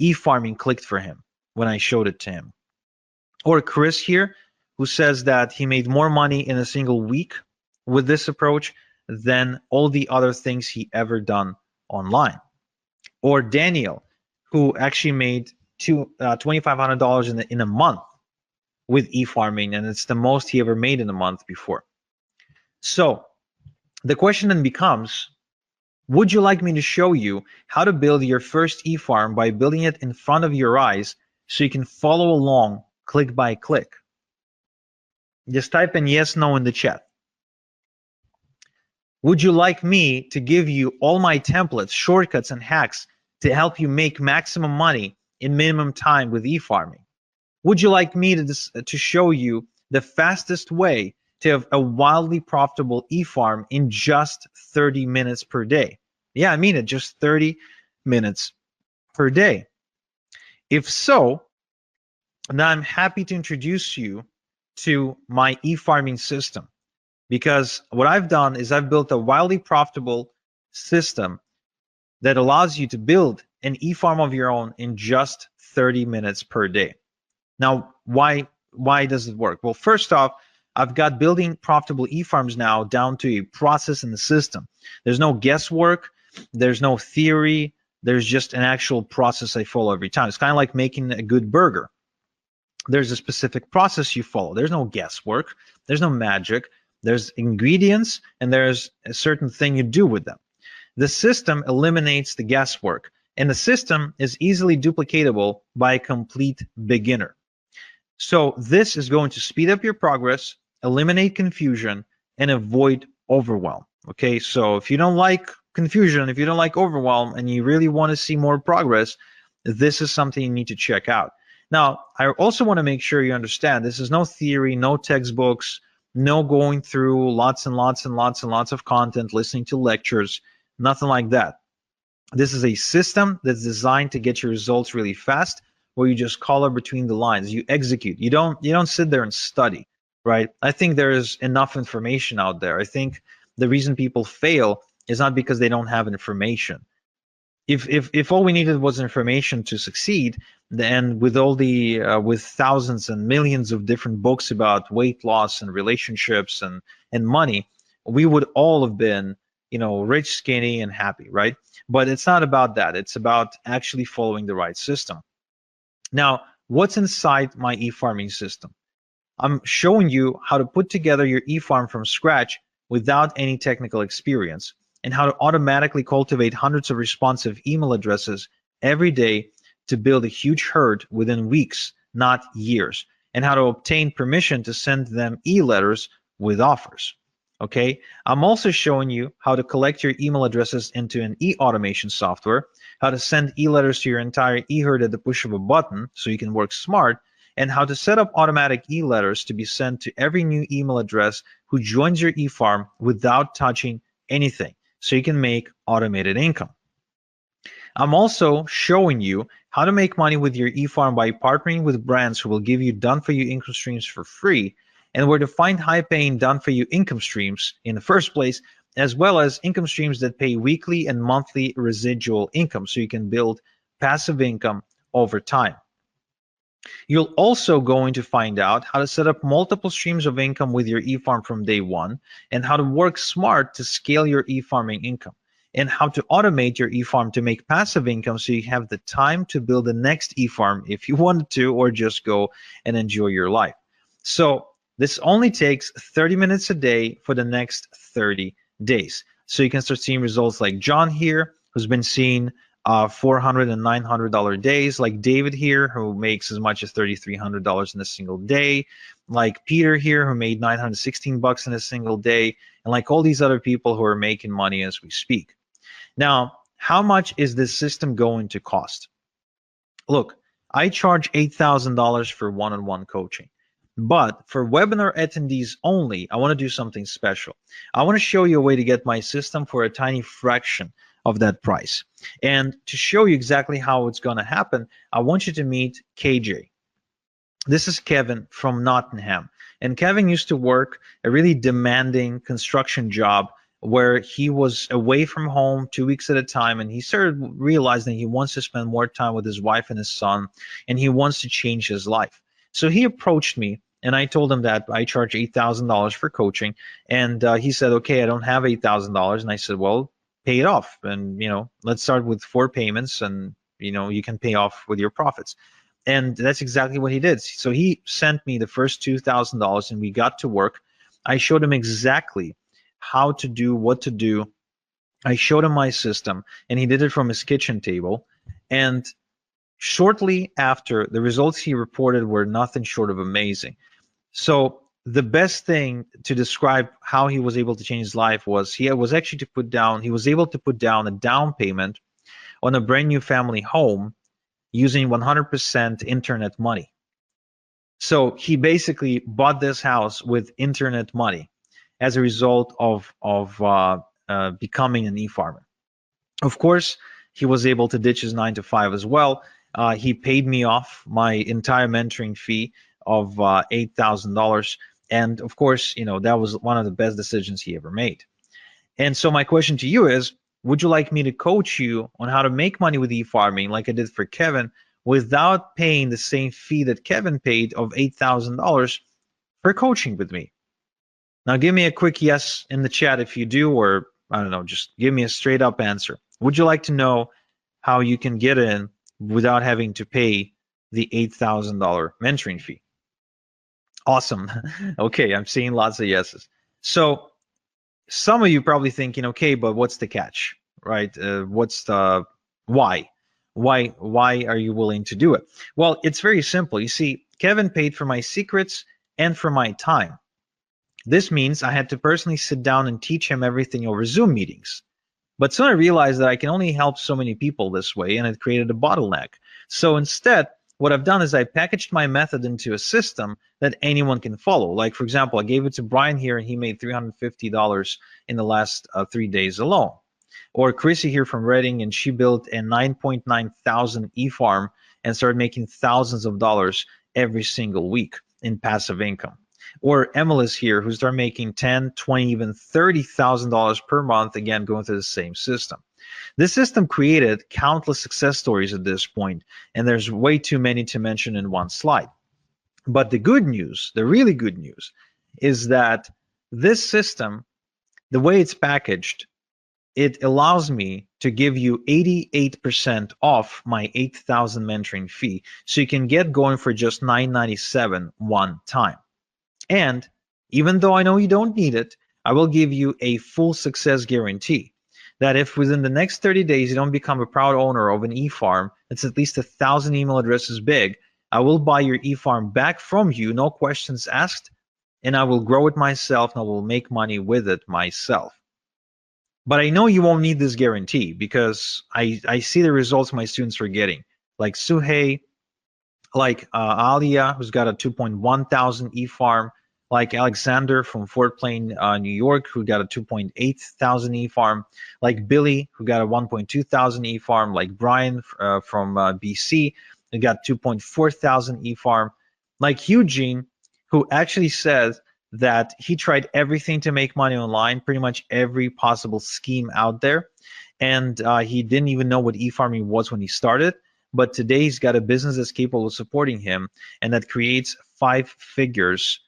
eFarming clicked for him when I showed it to him. Or Chris here, who says that he made more money in a single week with this approach than all the other things he ever done online. Or Daniel, who actually made $2,500 in a month with eFarming, and it's the most he ever made in a month before. So the question then becomes, would you like me to show you how to build your first eFarm by building it in front of your eyes so you can follow along click by click? Just type in yes, no in the chat. Would you like me to give you all my templates, shortcuts, and hacks to help you make maximum money in minimum time with eFarming? Would you like me to show you the fastest way to have a wildly profitable eFarm in just 30 minutes per day? Yeah, I mean it, just 30 minutes per day. If so, then I'm happy to introduce you to my eFarming system, because what I've done is I've built a wildly profitable system that allows you to build an eFarm of your own in just 30 minutes per day. Now, why does it work? Well, first off, I've got building profitable eFarms now down to a process in the system. There's no guesswork, there's no theory, there's just an actual process I follow every time. It's kind of like making a good burger. There's a specific process you follow. There's no guesswork, there's no magic, there's ingredients, and there's a certain thing you do with them. The system eliminates the guesswork, and the system is easily duplicatable by a complete beginner. So this is going to speed up your progress, eliminate confusion, and avoid overwhelm. Okay, so if you don't like confusion, if you don't like overwhelm, and you really want to see more progress, this is something you need to check out. Now, I also want to make sure you understand this is no theory, no textbooks, no going through lots and lots and lots and lots of content, listening to lectures, nothing like that. This is a system that's designed to get your results really fast, where you just color between the lines, you execute. You don't sit there and study, right? I think there's enough information out there. I think the reason people fail is not because they don't have information. If all we needed was information to succeed, then with all the with thousands and millions of different books about weight loss and relationships and money, we would all have been, rich, skinny, and happy, right? But it's not about that. It's about actually following the right system. Now, what's inside my eFarming system? I'm showing you how to put together your eFarm from scratch without any technical experience, and how to automatically cultivate hundreds of responsive email addresses every day to build a huge herd within weeks, not years, and how to obtain permission to send them e-letters with offers. Okay, I'm also showing you how to collect your email addresses into an e-automation software, how to send e-letters to your entire e-herd at the push of a button so you can work smart, and how to set up automatic e-letters to be sent to every new email address who joins your eFarm without touching anything, so you can make automated income. I'm also showing you how to make money with your eFarm by partnering with brands who will give you done-for-you income streams for free, and where to find high-paying done-for-you income streams in the first place, as well as income streams that pay weekly and monthly residual income, so you can build passive income over time. You're also going to find out how to set up multiple streams of income with your eFarm from day one, and how to work smart to scale your eFarming income, and how to automate your eFarm to make passive income so you have the time to build the next eFarm if you wanted to, or just go and enjoy your life. So this only takes 30 minutes a day for the next 30 days. So you can start seeing results like John here, who's been seeing $400 and $900 days, like David here, who makes as much as $3,300 in a single day, like Peter here, who made $916 in a single day, and like all these other people who are making money as we speak. Now, how much is this system going to cost? Look, I charge $8,000 for one-on-one coaching. But for webinar attendees only, I want to do something special. I want to show you a way to get my system for a tiny fraction of that price. And to show you exactly how it's going to happen, I want you to meet KJ. This is Kevin from Nottingham. And Kevin used to work a really demanding construction job where he was away from home 2 weeks at a time, and he started realizing he wants to spend more time with his wife and his son, and he wants to change his life. So he approached me, and I told him that I charge $8,000 for coaching, and he said, okay, I don't have $8,000. And I said, well, pay it off, and let's start with 4 payments, and you can pay off with your profits. And that's exactly what he did. So he sent me the first $2,000, and we got to work. I showed him exactly how to do what to do. I showed him my system, and he did it from his kitchen table. And shortly after, the results he reported were nothing short of amazing. So the best thing to describe how he was able to change his life was he was able to put down a down payment on a brand new family home using 100% internet money. So he basically bought this house with internet money as a result of becoming an e-farmer. Of course, he was able to ditch his 9 to 5 as well. He paid me off my entire mentoring fee of $8,000. And of course, that was one of the best decisions he ever made. And so my question to you is, would you like me to coach you on how to make money with e-farming like I did for Kevin without paying the same fee that Kevin paid of $8,000 for coaching with me? Now give me a quick yes in the chat if you do, or I don't know, just give me a straight up answer. Would you like to know how you can get in without having to pay the $8,000 mentoring fee? Awesome. Okay, I'm seeing lots of yeses. So some of you probably thinking, okay, but what's the catch, right? What's the why? Why are you willing to do it? Well, it's very simple. You see, Kevin paid for my secrets and for my time. This means I had to personally sit down and teach him everything over Zoom meetings. But soon I realized that I can only help so many people this way, and it created a bottleneck. So instead, what I've done is I packaged my method into a system that anyone can follow. Like, for example, I gave it to Brian here, and he made $350 in the last 3 days alone. Or Chrissy here from Reading, and she built a 9.9 thousand e-farm and started making thousands of dollars every single week in passive income. Or Emily's here, who started making $10, $20, even $30,000 per month, again, going through the same system. This system created countless success stories at this point, and there's way too many to mention in one slide. But the good news, the really good news, is that this system, the way it's packaged, it allows me to give you 88% off my $8,000 mentoring fee, so you can get going for just $997 one time. And even though I know you don't need it, I will give you a full success guarantee that if within the next 30 days you don't become a proud owner of an e-farm that's at least 1,000 email addresses big, I will buy your e-farm back from you, no questions asked, and I will grow it myself, and I will make money with it myself. But I know you won't need this guarantee because I see the results my students are getting, like Suhei, like Alia, who's got a 2.1 thousand e-farm, like Alexander from Fort Plain, New York, who got a 2.8 thousand e-farm, like Billy, who got a 1.2 thousand e-farm, like Brian from BC, who got 2.4 thousand e-farm, like Eugene, who actually says that he tried everything to make money online, pretty much every possible scheme out there, and he didn't even know what e-farming was when he started. But today he's got a business that's capable of supporting him, and that creates 5 figures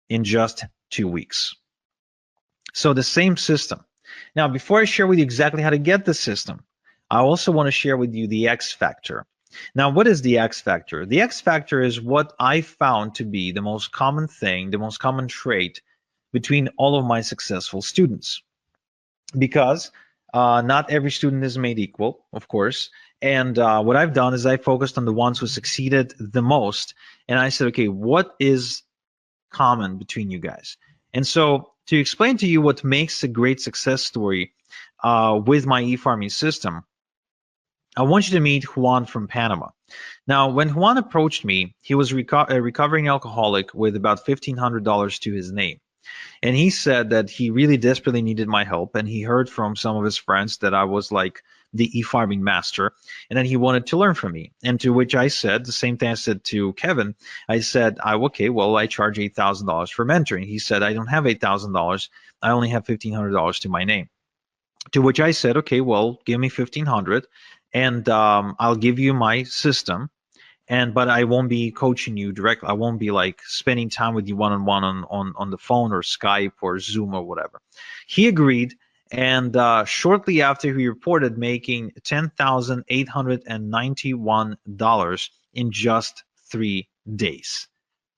in just 2 weeks. So the same system. Now, before I share with you exactly how to get the system, I also want to share with you the X factor. Now, what is the X factor? The X factor is what I found to be the most common thing, the most common trait between all of my successful students. Because not every student is made equal, of course. And what I've done is I focused on the ones who succeeded the most. And I said, okay, what is common between you guys? And so to explain to you what makes a great success story with my e-farming system, I want you to meet Juan from Panama. Now, when Juan approached me, he was a recovering alcoholic with about $1,500 to his name. And he said that he really desperately needed my help. And he heard from some of his friends that I was like the eFarming master. And then he wanted to learn from me. And to which I said, the same thing I said to Kevin, I said, okay, well, I charge $8,000 for mentoring. He said, I don't have $8,000. I only have $1,500 to my name. To which I said, okay, well, give me 1,500 and I'll give you my system. But I won't be coaching you directly. I won't be like spending time with you one-on-one on the phone or Skype or Zoom or whatever. He agreed, and shortly after, he reported making $10,891 in just 3 days.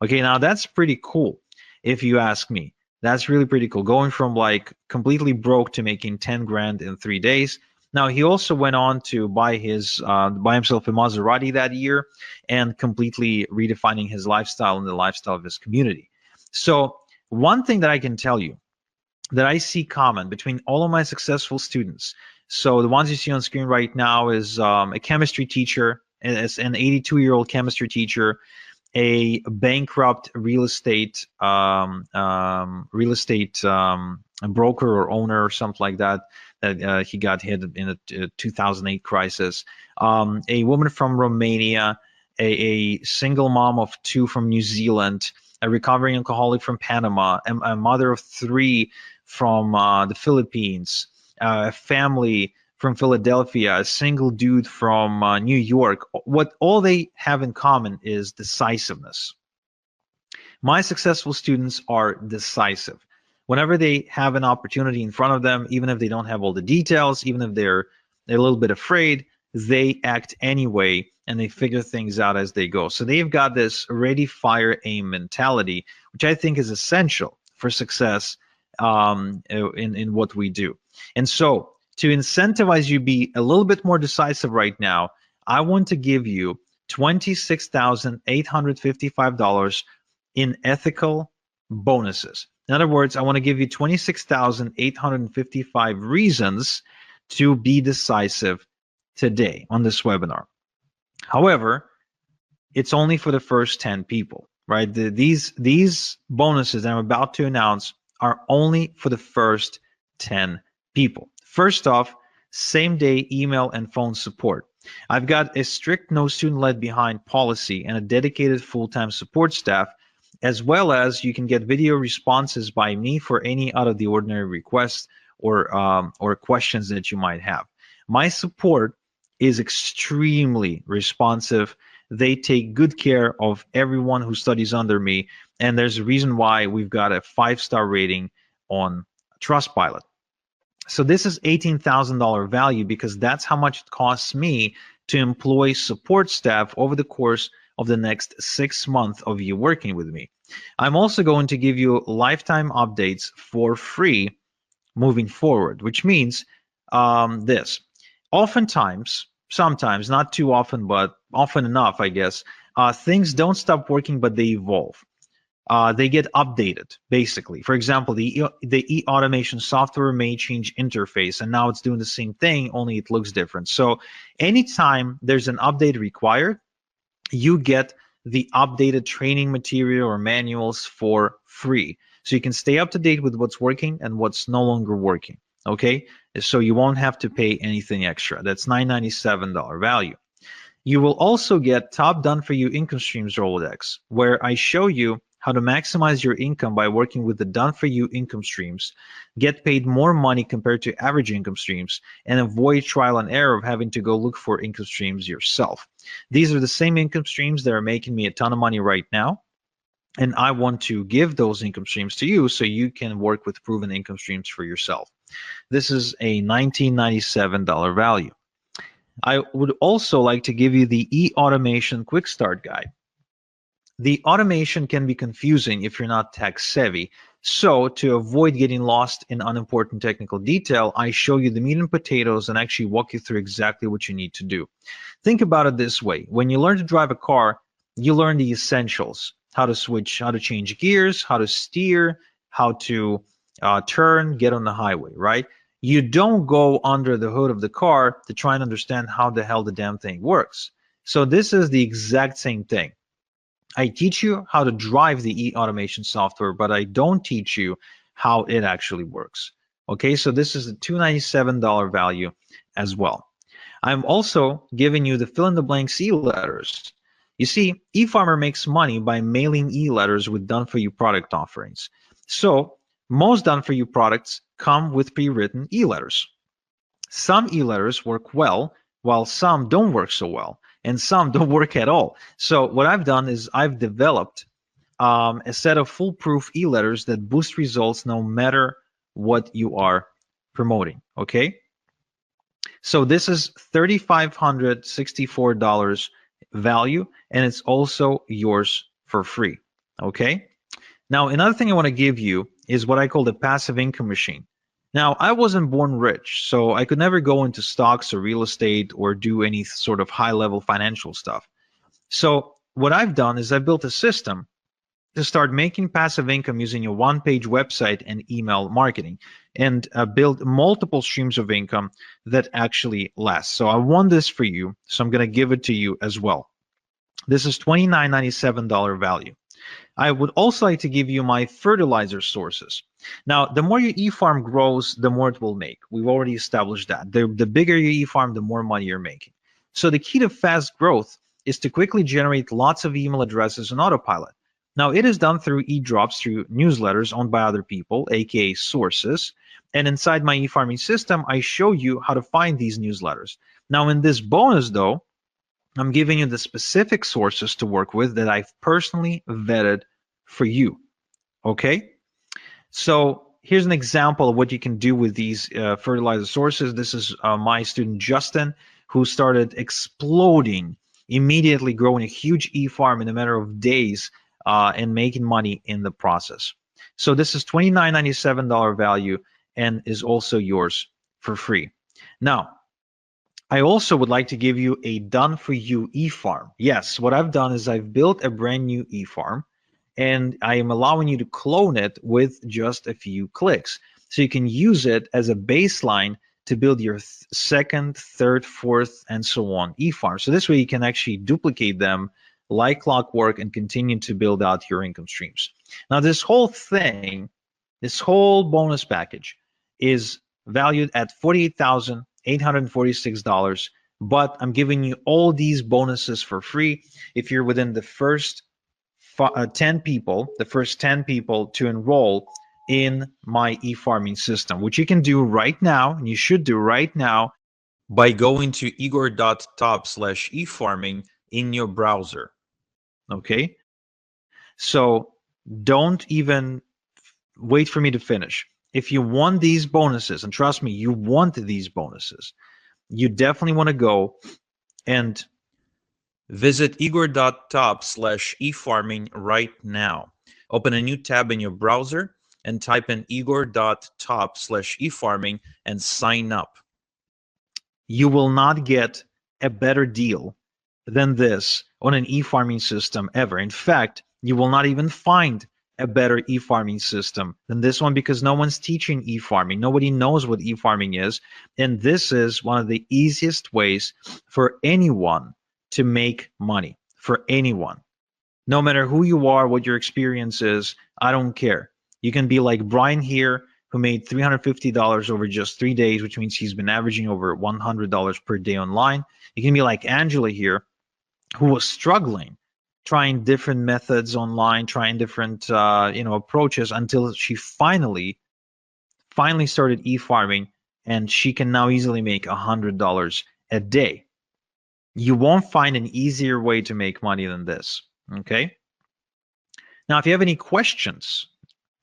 Okay, now that's pretty cool, if you ask me. That's really pretty cool. Going from like completely broke to making 10 grand in 3 days. Now, he also went on to buy himself a Maserati that year and completely redefining his lifestyle and the lifestyle of his community. So one thing that I can tell you that I see common between all of my successful students, so the ones you see on screen right now is a chemistry teacher, as an 82-year-old chemistry teacher, a bankrupt real estate broker or owner or something like that. He got hit in a 2008 crisis. A woman from Romania, a single mom of 2 from New Zealand, a recovering alcoholic from Panama, a mother of 3 from the Philippines, a family from Philadelphia, a single dude from New York. What all they have in common is decisiveness. My successful students are decisive. Whenever they have an opportunity in front of them, even if they don't have all the details, even if they're a little bit afraid, they act anyway and they figure things out as they go. So they've got this ready, fire, aim mentality, which I think is essential for success in what we do. And so to incentivize you be a little bit more decisive right now, I want to give you $26,855 in ethical bonuses. In other words, I want to give you 26,855 reasons to be decisive today on this webinar. However, it's only for the first 10 people, right? These bonuses that I'm about to announce are only for the first 10 people. First off, same day email and phone support. I've got a strict no student left behind policy and a dedicated full-time support staff, as well as you can get video responses by me for any out of the ordinary requests or questions that you might have. My support is extremely responsive. They take good care of everyone who studies under me, and there's a reason why we've got a 5-star rating on Trustpilot. So this is $18,000 value because that's how much it costs me to employ support staff over the course of the next 6 months of you working with me. I'm also going to give you lifetime updates for free moving forward, which means this. Oftentimes, sometimes, not too often, but often enough, I guess, things don't stop working, but they evolve. They get updated, basically. For example, the e-automation software may change interface, and now it's doing the same thing, only it looks different. So anytime there's an update required, you get the updated training material or manuals for free. So you can stay up to date with what's working and what's no longer working, okay? So you won't have to pay anything extra. That's $997 value. You will also get top done for you income streams Rolodex, where I show you how to maximize your income by working with the done for you income streams, get paid more money compared to average income streams, and avoid trial and error of having to go look for income streams yourself. These are the same income streams that are making me a ton of money right now, and I want to give those income streams to you so you can work with proven income streams for yourself. This is a $1997 value. I would also like to give you the e-automation quick start guide. The automation can be confusing if you're not tech savvy. So to avoid getting lost in unimportant technical detail, I show you the meat and potatoes and actually walk you through exactly what you need to do. Think about it this way. When you learn to drive a car, you learn the essentials: how to switch, how to change gears, how to steer, how to turn, get on the highway, right? You don't go under the hood of the car to try and understand how the hell the damn thing works. So this is the exact same thing. I teach you how to drive the e-automation software, but I don't teach you how it actually works. Okay, so this is the $297 value as well. I'm also giving you the fill-in-the-blanks e-letters. You see, eFarmer makes money by mailing e-letters with done-for-you product offerings. So most done-for-you products come with pre-written e-letters. Some e-letters work well, while some don't work so well, and some don't work at all. So what I've done is I've developed a set of foolproof e-letters that boost results no matter what you are promoting. Okay. So this is $3,564 value, and it's also yours for free. Okay. Now, another thing I want to give you is what I call the passive income machine. Now, I wasn't born rich, so I could never go into stocks or real estate or do any sort of high-level financial stuff. So what I've done is I've built a system to start making passive income using a one-page website and email marketing, and build multiple streams of income that actually last. So I want this for you, so I'm going to give it to you as well. This is $29.97 value. I would also like to give you my fertilizer sources. Now, the more your e-farm grows, the more it will make. We've already established that. The bigger your e-farm, the more money you're making. So the key to fast growth is to quickly generate lots of email addresses on autopilot. Now, it is done through e-drops, through newsletters owned by other people, aka sources. And inside my e-farming system, I show you how to find these newsletters. Now, in this bonus, though, I'm giving you the specific sources to work with that I've personally vetted for you. Okay? So here's an example of what you can do with these fertilizer sources. This is my student Justin, who started exploding, immediately growing a huge e-farm in a matter of days and making money in the process. So this is $29.97 value and is also yours for free. Now, I also would like to give you a done-for-you e-farm. Yes, what I've done is I've built a brand new e-farm, and I am allowing you to clone it with just a few clicks. So you can use it as a baseline to build your second, third, fourth, and so on e-farm. So this way you can actually duplicate them like clockwork and continue to build out your income streams. Now this whole thing, this whole bonus package is valued at $48,846, but I'm giving you all these bonuses for free if you're within the first 10 people, to enroll in my e-farming system, which you can do right now, and you should do right now by going to igor.top/efarming in your browser. Okay? So don't even wait for me to finish. If you want these bonuses, and trust me, you want these bonuses, you definitely want to go and visit igor.top/efarming right now. Open a new tab in your browser and type in igor.top/efarming and sign up. You will not get a better deal than this on an e-farming system ever. In fact, you will not even find a better e-farming system than this one because no one's teaching e-farming. Nobody knows what e-farming is. And this is one of the easiest ways for anyone to make money, for anyone. No matter who you are, what your experience is, I don't care. You can be like Brian here, who made $350 over just 3 days, which means he's been averaging over $100 per day online. You can be like Angela here, who was struggling, trying different methods online, trying different approaches until she finally started e-farming, and she can now easily make $100 a day. You won't find an easier way to make money than this. Okay. Now, if you have any questions,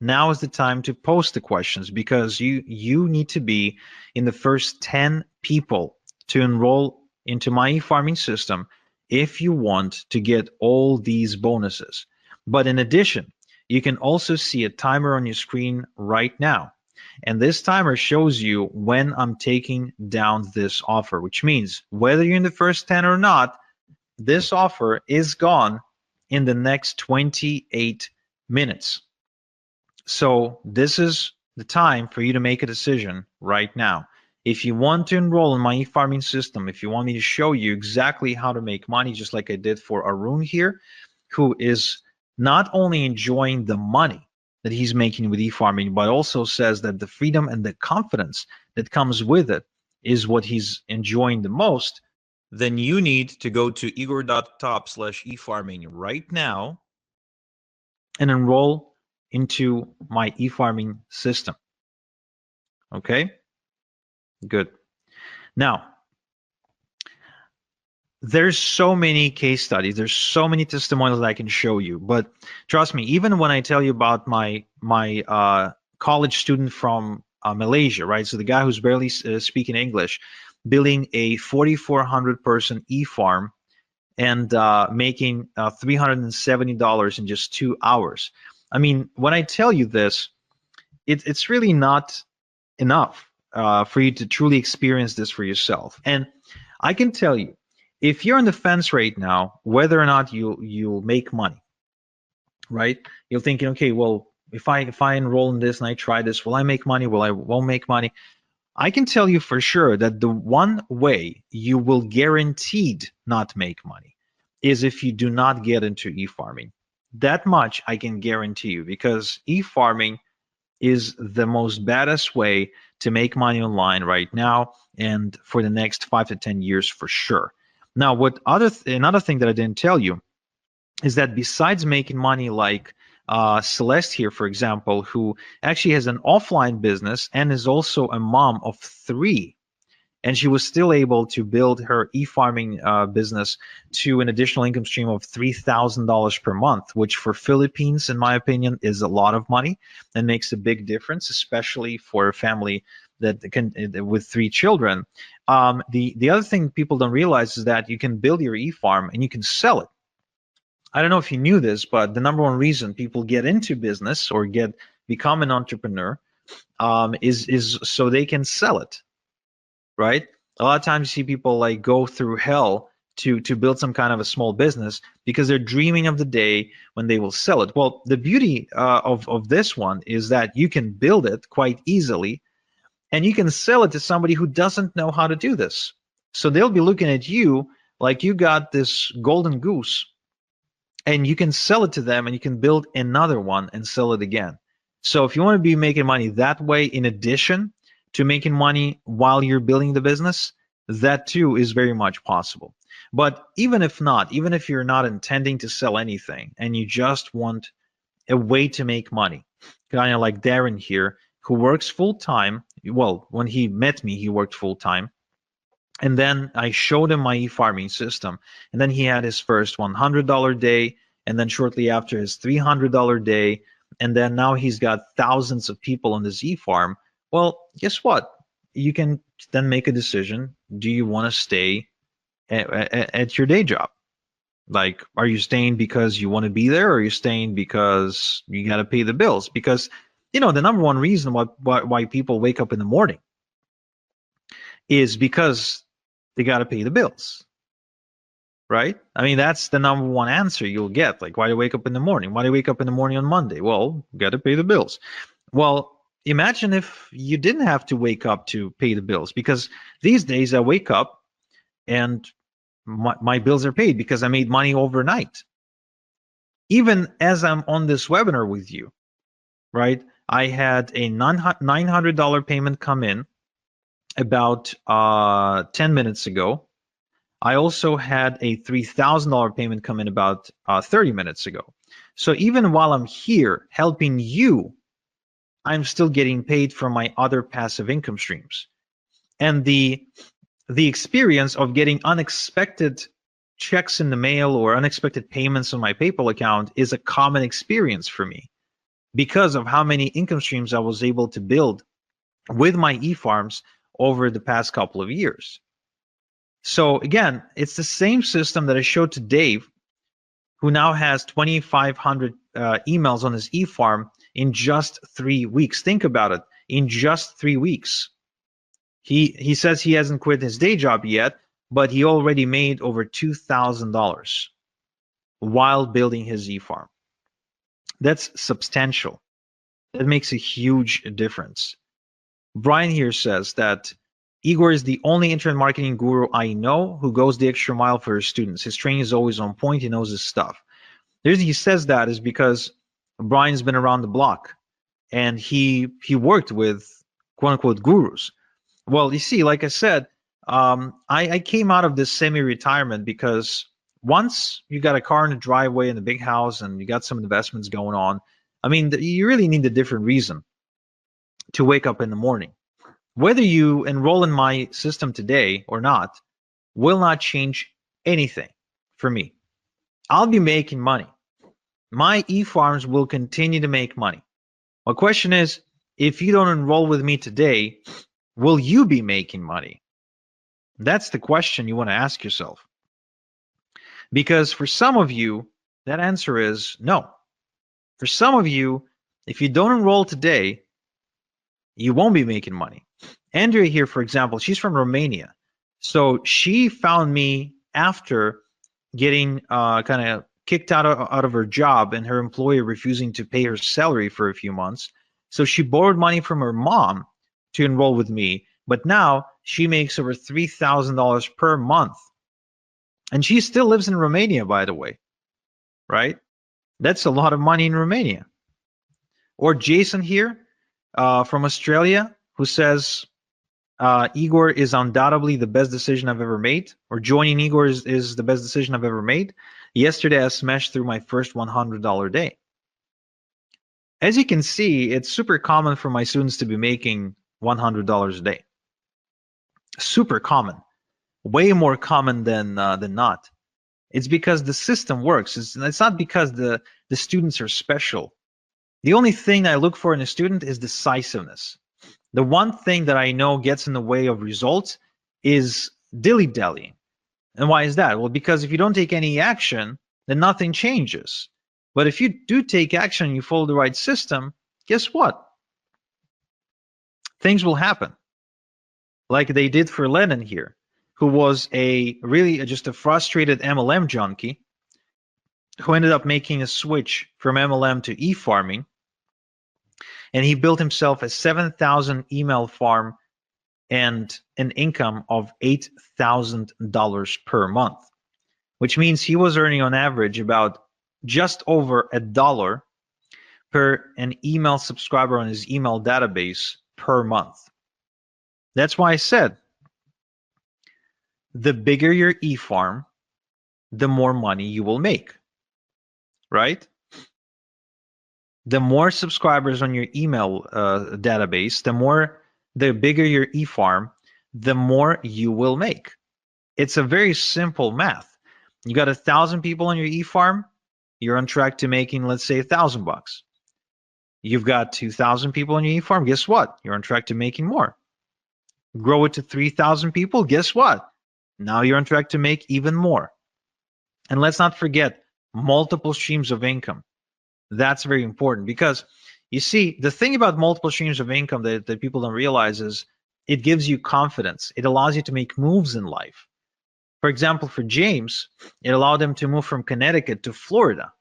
now is the time to post the questions, because you need to be in the first 10 people to enroll into my e-farming system if you want to get all these bonuses. But in addition, you can also see a timer on your screen right now. And this timer shows you when I'm taking down this offer, which means whether you're in the first 10 or not, this offer is gone in the next 28 minutes. So this is the time for you to make a decision right now. If you want to enroll in my e-farming system, if you want me to show you exactly how to make money, just like I did for Arun here, who is not only enjoying the money that he's making with e-farming, but also says that the freedom and the confidence that comes with it is what he's enjoying the most, then you need to go to igor.top/efarming right now and enroll into my e-farming system. Okay, good. Now, there's so many case studies, there's so many testimonials that I can show you, but trust me, even when I tell you about my college student from Malaysia, right? So the guy who's barely speaking English, building a 4,400 person e-farm and making $370 in just 2 hours. I mean, when I tell you this, it's really not enough for you to truly experience this for yourself. And I can tell you, if you're on the fence right now, whether or not you'll make money, right? You're thinking, okay, well, if I enroll in this and I try this, will I make money? Will I won't make money? I can tell you for sure that the one way you will guaranteed not make money is if you do not get into e-farming. That much I can guarantee you, because e-farming is the most baddest way to make money online right now and for the next 5 to 10 years for sure. Now, another thing that I didn't tell you is that besides making money like Celeste here, for example, who actually has an offline business and is also a mom of 3, and she was still able to build her e-farming business to an additional income stream of $3,000 per month, which for Philippines, in my opinion, is a lot of money and makes a big difference, especially for a family that can with 3 children. The other thing people don't realize is that you can build your e-farm and you can sell it. I don't know if you knew this, but the number one reason people get into business or become an entrepreneur is so they can sell it, right? A lot of times you see people like go through hell to build some kind of a small business because they're dreaming of the day when they will sell it. Well, the beauty of this one is that you can build it quite easily, and you can sell it to somebody who doesn't know how to do this. So they'll be looking at you like you got this golden goose, and you can sell it to them and you can build another one and sell it again. So if you want to be making money that way, in addition to making money while you're building the business, that too is very much possible. But even if not, even if you're not intending to sell anything and you just want a way to make money, kind of like Darren here, who works full time. Well, when he met me, he worked full time. And then I showed him my e-farming system. And then he had his first $100 day. And then shortly after, his $300 day. And then now he's got thousands of people on this e-farm. Well, guess what? You can then make a decision. Do you want to stay at your day job? Like, are you staying because you want to be there, or are you staying because you got to pay the bills? Because, the number one reason why people wake up in the morning is because they got to pay the bills, right? I mean, that's the number one answer you'll get. Like, why do you wake up in the morning? Why do you wake up in the morning on Monday? Well, got to pay the bills. Well, imagine if you didn't have to wake up to pay the bills, because these days I wake up and my bills are paid because I made money overnight. Even as I'm on this webinar with you, right? I had a $900 payment come in about 10 minutes ago. I also had a $3,000 payment come in about 30 minutes ago. So even while I'm here helping you, I'm still getting paid from my other passive income streams. And the experience of getting unexpected checks in the mail or unexpected payments on my PayPal account is a common experience for me because of how many income streams I was able to build with my e-farms over the past couple of years. So again, it's the same system that I showed to Dave, who now has 2,500 emails on his e-farm in just 3 weeks. Think about it, in just 3 weeks. He says he hasn't quit his day job yet, but he already made over $2,000 while building his e-farm. That's substantial. That makes a huge difference. Brian here says that Igor is the only internet marketing guru I know who goes the extra mile for his students. His training is always on point. He knows his stuff. The reason he says that is because Brian's been around the block, and he worked with quote unquote gurus. Well, you see, like I said, I came out of this semi-retirement because once you got a car in the driveway and a big house and you got some investments going on, I mean, you really need a different reason to wake up in the morning. Whether you enroll in my system today or not will not change anything for me. I'll be making money. My e-farms will continue to make money. My question is, if you don't enroll with me today, will you be making money? That's the question you want to ask yourself. Because for some of you, that answer is no. For some of you, if you don't enroll today, you won't be making money. Andrea here, for example, she's from Romania. So she found me after getting kind of kicked out of her job and her employer refusing to pay her salary for a few months. So she borrowed money from her mom to enroll with me. But now she makes over $3,000 per month. And she still lives in Romania, by the way, right? That's a lot of money in Romania. Or Jason here from Australia, who says, Igor is undoubtedly the best decision I've ever made, or joining Igor is the best decision I've ever made. Yesterday, I smashed through my first $100 day. As you can see, it's super common for my students to be making $100 a day. Super common, way more common than not. It's because the system works. It's not because the students are special. The only thing I look for in a student is decisiveness. The one thing that I know gets in the way of results is dilly-dallying. And why is that? Well, because if you don't take any action, then nothing changes. But if you do take action and you follow the right system, guess what? Things will happen. Like they did for Lennon here, who was just a frustrated MLM junkie who ended up making a switch from MLM to eFarming. And he built himself a 7,000 email farm and an income of $8,000 per month, which means he was earning on average about just over $1 per an email subscriber on his email database per month. That's why I said, the bigger your e-farm, the more money you will make, right? The more subscribers on your email database, the bigger your e-farm, the more you will make. It's a very simple math. You got 1,000 people on your e-farm, you're on track to making, let's say, $1,000. You've got 2,000 people on your e-farm, guess what? You're on track to making more. Grow it to 3,000 people, guess what? Now you're on track to make even more. And let's not forget multiple streams of income. That's very important because you see, the thing about multiple streams of income that people don't realize is it gives you confidence. It allows you to make moves in life. For example, for James, it allowed him to move from Connecticut to Florida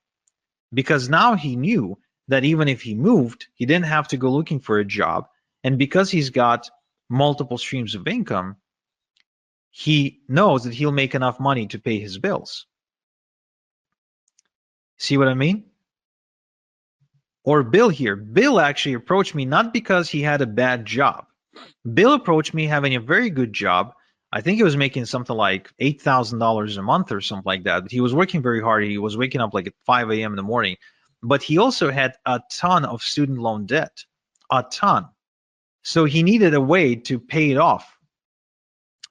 because now he knew that even if he moved, he didn't have to go looking for a job. And because he's got multiple streams of income, he knows that he'll make enough money to pay his bills. See what I mean? Or Bill here. Bill actually approached me not because he had a bad job. Bill approached me having a very good job. I think he was making something like $8,000 a month or something like that. But he was working very hard. He was waking up like at 5 a.m. in the morning. But he also had a ton of student loan debt. A ton. So he needed a way to pay it off.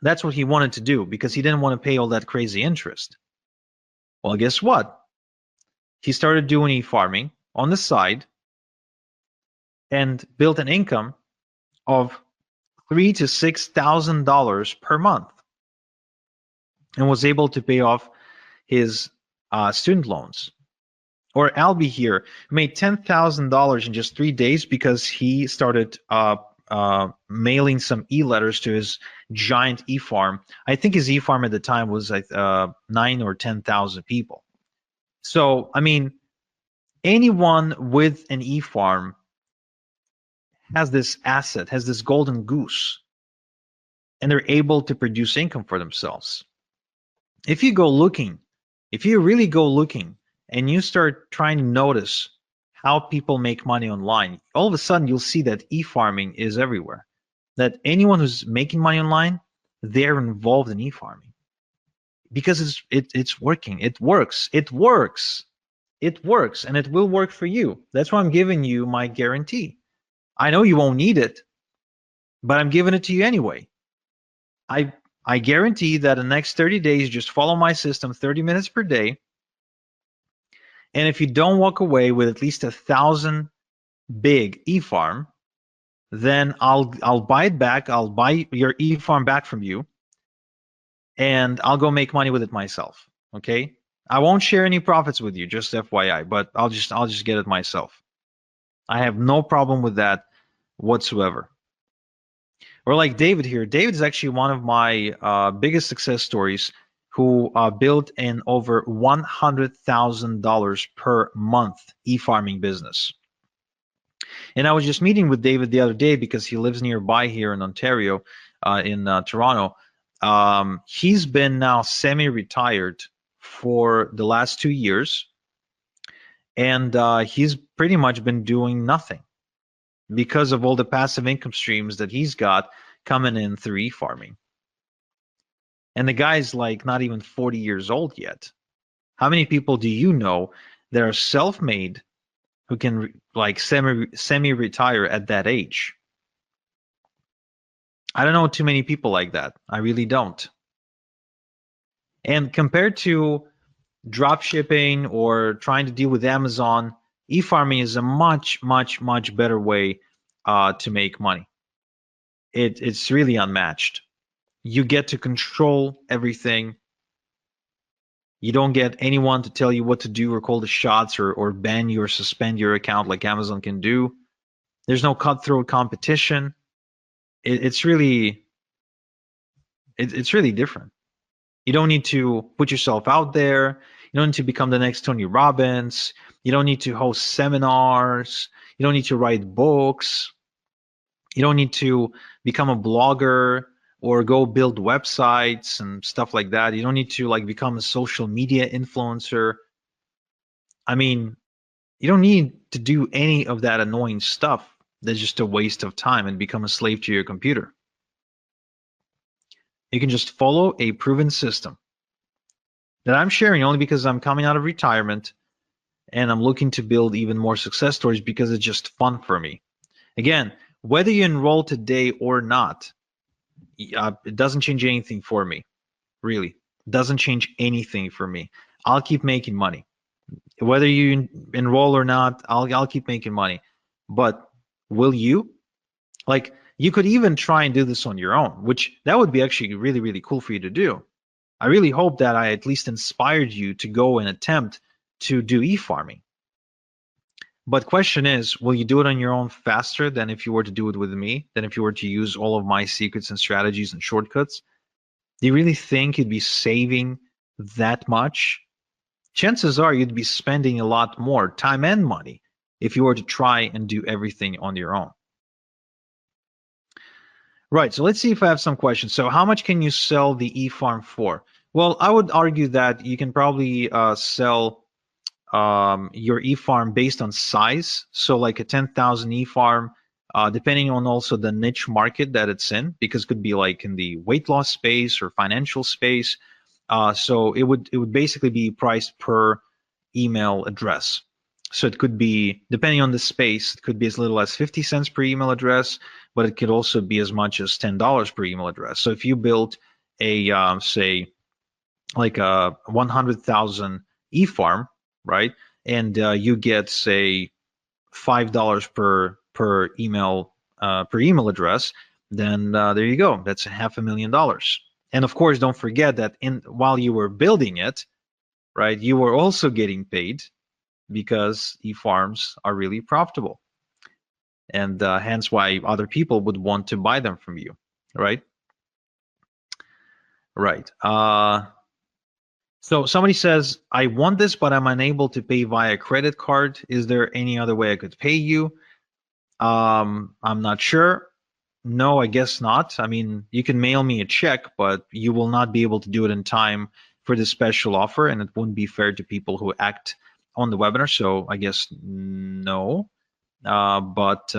That's what he wanted to do because he didn't want to pay all that crazy interest. Well, guess what? He started doing e-farming on the side and built an income of $3,000 to $6,000 per month and was able to pay off his student loans. Or Albie here made $10,000 in just 3 days because he started mailing some e-letters to his giant e-farm. I think his e-farm at the time was like 9 or 10,000 people. So, I mean, anyone with an e-farm has this asset, has this golden goose. and they're able to produce income for themselves. If you really go looking and you start trying to notice how people make money online, all of a sudden you'll see that e-farming is everywhere. That anyone who's making money online, they're involved in e-farming because it's working. It works, and it will work for you. That's why I'm giving you my guarantee. I know you won't need it, but I'm giving it to you anyway. I guarantee that in the next 30 days, just follow my system 30 minutes per day. And if you don't walk away with at least 1,000 big e-farm, then I'll buy it back. I'll buy your e-farm back from you, and I'll go make money with it myself. Okay? I won't share any profits with you, just FYI, but I'll just get it myself. I have no problem with that whatsoever. Or like David here. David is actually one of my biggest success stories, who built an over $100,000 per month e-farming business. And I was just meeting with David the other day because he lives nearby here in Ontario, in Toronto. He's been now semi-retired for the last 2 years, and he's pretty much been doing nothing because of all the passive income streams that he's got coming in through e-farming. And the guy's like not even 40 years old yet. How many people do you know that are self-made who can like semi-retire at that age? I don't know too many people like that. I really don't. And compared to drop shipping or trying to deal with Amazon, e-farming is a much, much, much better way to make money. It's really unmatched. You get to control everything. You don't get anyone to tell you what to do or call the shots or ban you or suspend your account like Amazon can do. There's no cutthroat competition. It's really different. You don't need to put yourself out there. You don't need to become the next Tony Robbins. You don't need to host seminars. You don't need to write books. You don't need to become a blogger or go build websites and stuff like that. You don't need to like become a social media influencer. I mean, you don't need to do any of that annoying stuff that's just a waste of time and become a slave to your computer. You can just follow a proven system that I'm sharing only because I'm coming out of retirement and I'm looking to build even more success stories because it's just fun for me. Again, whether you enroll today or not, it doesn't change anything for me. Really, it doesn't change anything for me. I'll keep making money. Whether you enroll or not, I'll keep making money. But will you? Like, you could even try and do this on your own, which that would be actually really, really cool for you to do. I really hope that I at least inspired you to go and attempt to do e-farming. But question is, will you do it on your own faster than if you were to do it with me, than if you were to use all of my secrets and strategies and shortcuts? Do you really think you'd be saving that much? Chances are you'd be spending a lot more time and money if you were to try and do everything on your own. Right, so let's see if I have some questions. So how much can you sell the e-farm for? Well, I would argue that you can probably sell your e-farm based on size. So like a 10,000 e-farm, depending on also the niche market that it's in, because it could be like in the weight loss space or financial space. So it would basically be priced per email address. So it could be, depending on the space, it could be as little as 50 cents per email address, but it could also be as much as $10 per email address. So if you built a, say, like a 100,000 e-farm, right, and you get, say, $5 per email address, then there you go. That's $500,000. And of course, don't forget that while you were building it, right, you were also getting paid because e-farms are really profitable, and hence why other people would want to buy them from you, right? Right. So somebody says, I want this, but I'm unable to pay via credit card. Is there any other way I could pay you? I'm not sure. No, I guess not. I mean, you can mail me a check, but you will not be able to do it in time for the special offer, and it wouldn't be fair to people who act on the webinar. So I guess no. But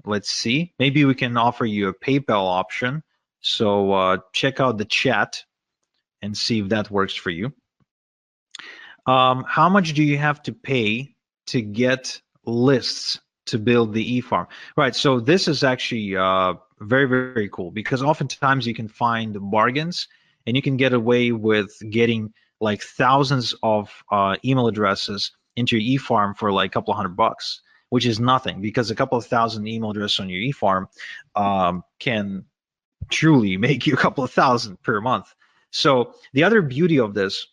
let's see. Maybe we can offer you a PayPal option. So check out the chat and see if that works for you. How much do you have to pay to get lists to build the eFarm? Right, so this is actually very, very cool, because oftentimes you can find bargains and you can get away with getting like thousands of email addresses into your eFarm for like a couple of $100, which is nothing, because a couple of thousand email addresses on your eFarm can truly make you a couple of thousand per month. So the other beauty of this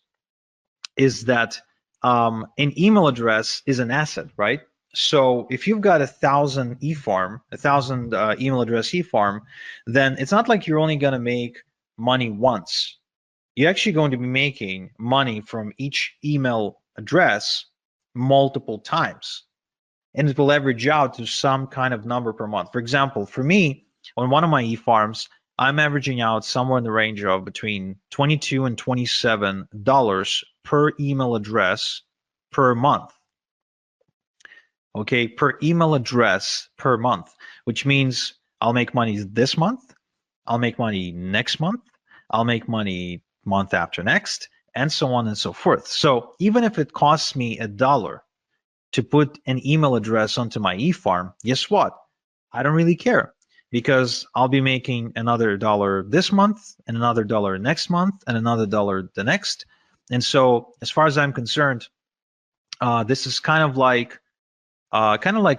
is that an email address is an asset, right? So if you've got 1,000 eFarm, 1,000 email address eFarm, then it's not like you're only going to make money once. You're actually going to be making money from each email address multiple times, and it will average out to some kind of number per month. For example, for me, on one of my eFarms, I'm averaging out somewhere in the range of between $22 and $27 per email address per month. Okay, per email address per month, which means I'll make money this month, I'll make money next month, I'll make money month after next, and so on and so forth. So even if it costs me $1 to put an email address onto my eFarm, guess what? I don't really care, because I'll be making another $1 this month and another $1 next month and another $1 the next. And so as far as I'm concerned, this is kind of like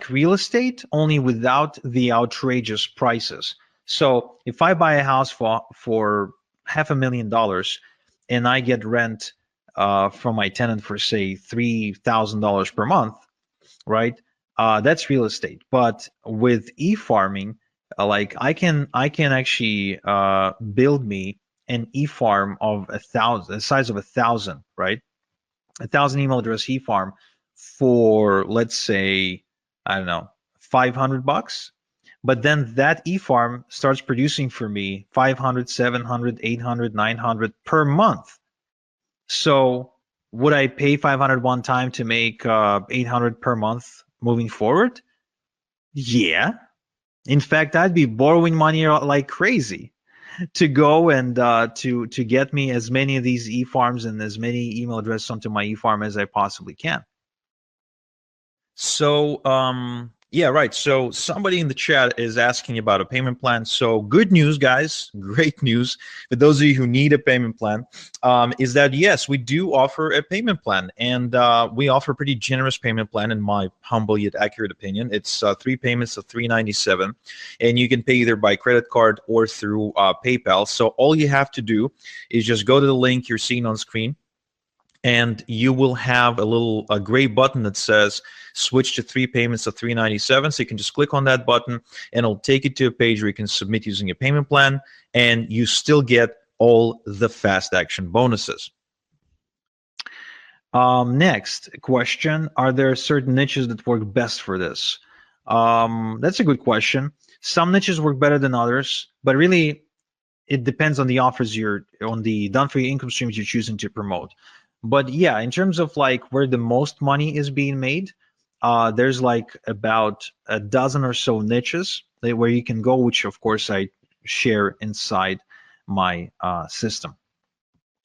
real estate, only without the outrageous prices. So if I buy a house for $500,000 and I get rent from my tenant for say $3,000 per month, right? That's real estate. But with eFarming, like I can actually build me an eFarm of 1,000, the size of 1,000, right? 1,000 email address eFarm for, let's say, I don't know, $500. But then that eFarm starts producing for me 500, 700, 800, 900 per month. So would I pay 500 one time to make 800 per month moving forward? Yeah. In fact, I'd be borrowing money like crazy to go and to get me as many of these eFarms and as many email addresses onto my eFarm as I possibly can. So yeah, right. So somebody in the chat is asking about a payment plan. So good news, guys, great news for those of you who need a payment plan, is that yes, we do offer a payment plan, and we offer a pretty generous payment plan in my humble yet accurate opinion. It's 3 payments of $397, and you can pay either by credit card or through PayPal. So all you have to do is just go to the link you're seeing on screen, and you will have a gray button that says switch to 3 payments of $397. So you can just click on that button and it'll take you to a page where you can submit using a payment plan, and you still get all the fast action bonuses. Next question, are there certain niches that work best for this? That's a good question. Some niches work better than others, but really it depends on the offers on the done for you income streams you're choosing to promote. But yeah, in terms of like where the most money is being made, there's like about a dozen or so niches where you can go, which of course I share inside my system.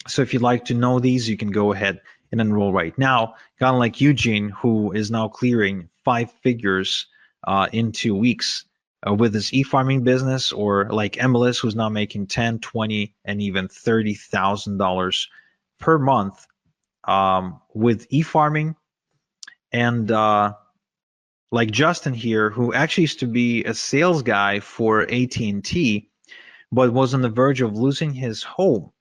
So if you'd like to know these, you can go ahead and enroll right now. Kind of like Eugene, who is now clearing 5 figures in 2 weeks with his e-farming business, or like MLS, who's now making $10, $20, and even $30,000 per month with e-farming. And like Justin here, who actually used to be a sales guy for AT&T, but was on the verge of losing his home,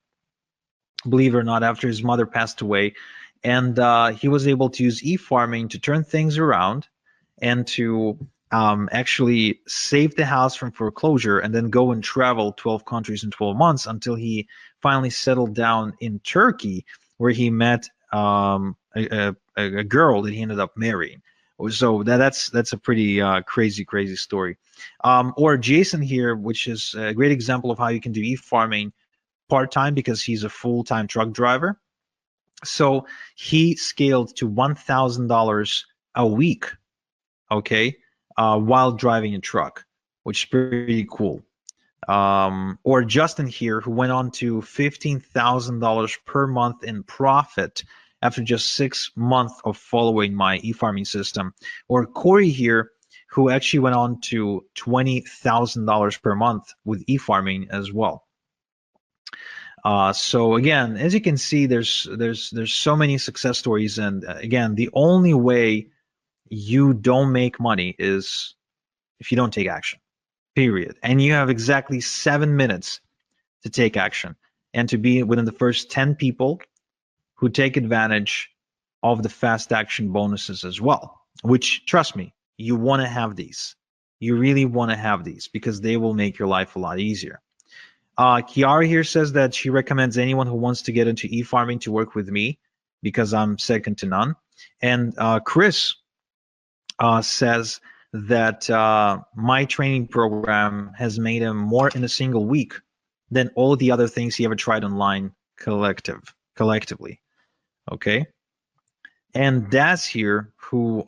believe it or not, after his mother passed away. And he was able to use e-farming to turn things around and to actually save the house from foreclosure, and then go and travel 12 countries in 12 months until he finally settled down in Turkey, where he met a girl that he ended up marrying. So that's a pretty crazy story. Or Jason here, which is a great example of how you can do e-farming part-time because he's a full-time truck driver. So he scaled to $1,000 a week, okay, while driving a truck, which is pretty cool. Or Justin here, who went on to $15,000 per month in profit after just 6 months of following my e-farming system. Or Corey here, who actually went on to $20,000 per month with e-farming as well. So again, as you can see, there's so many success stories, and again, the only way you don't make money is if you don't take action. Period. And you have exactly 7 minutes to take action and to be within the first 10 people who take advantage of the fast action bonuses as well, which, trust me, you want to have these. You really want to have these because they will make your life a lot easier. Kiara here says that she recommends anyone who wants to get into e-farming to work with me because I'm second to none. And Chris says that my training program has made him more in a single week than all the other things he ever tried online collectively. Okay. And Daz here, who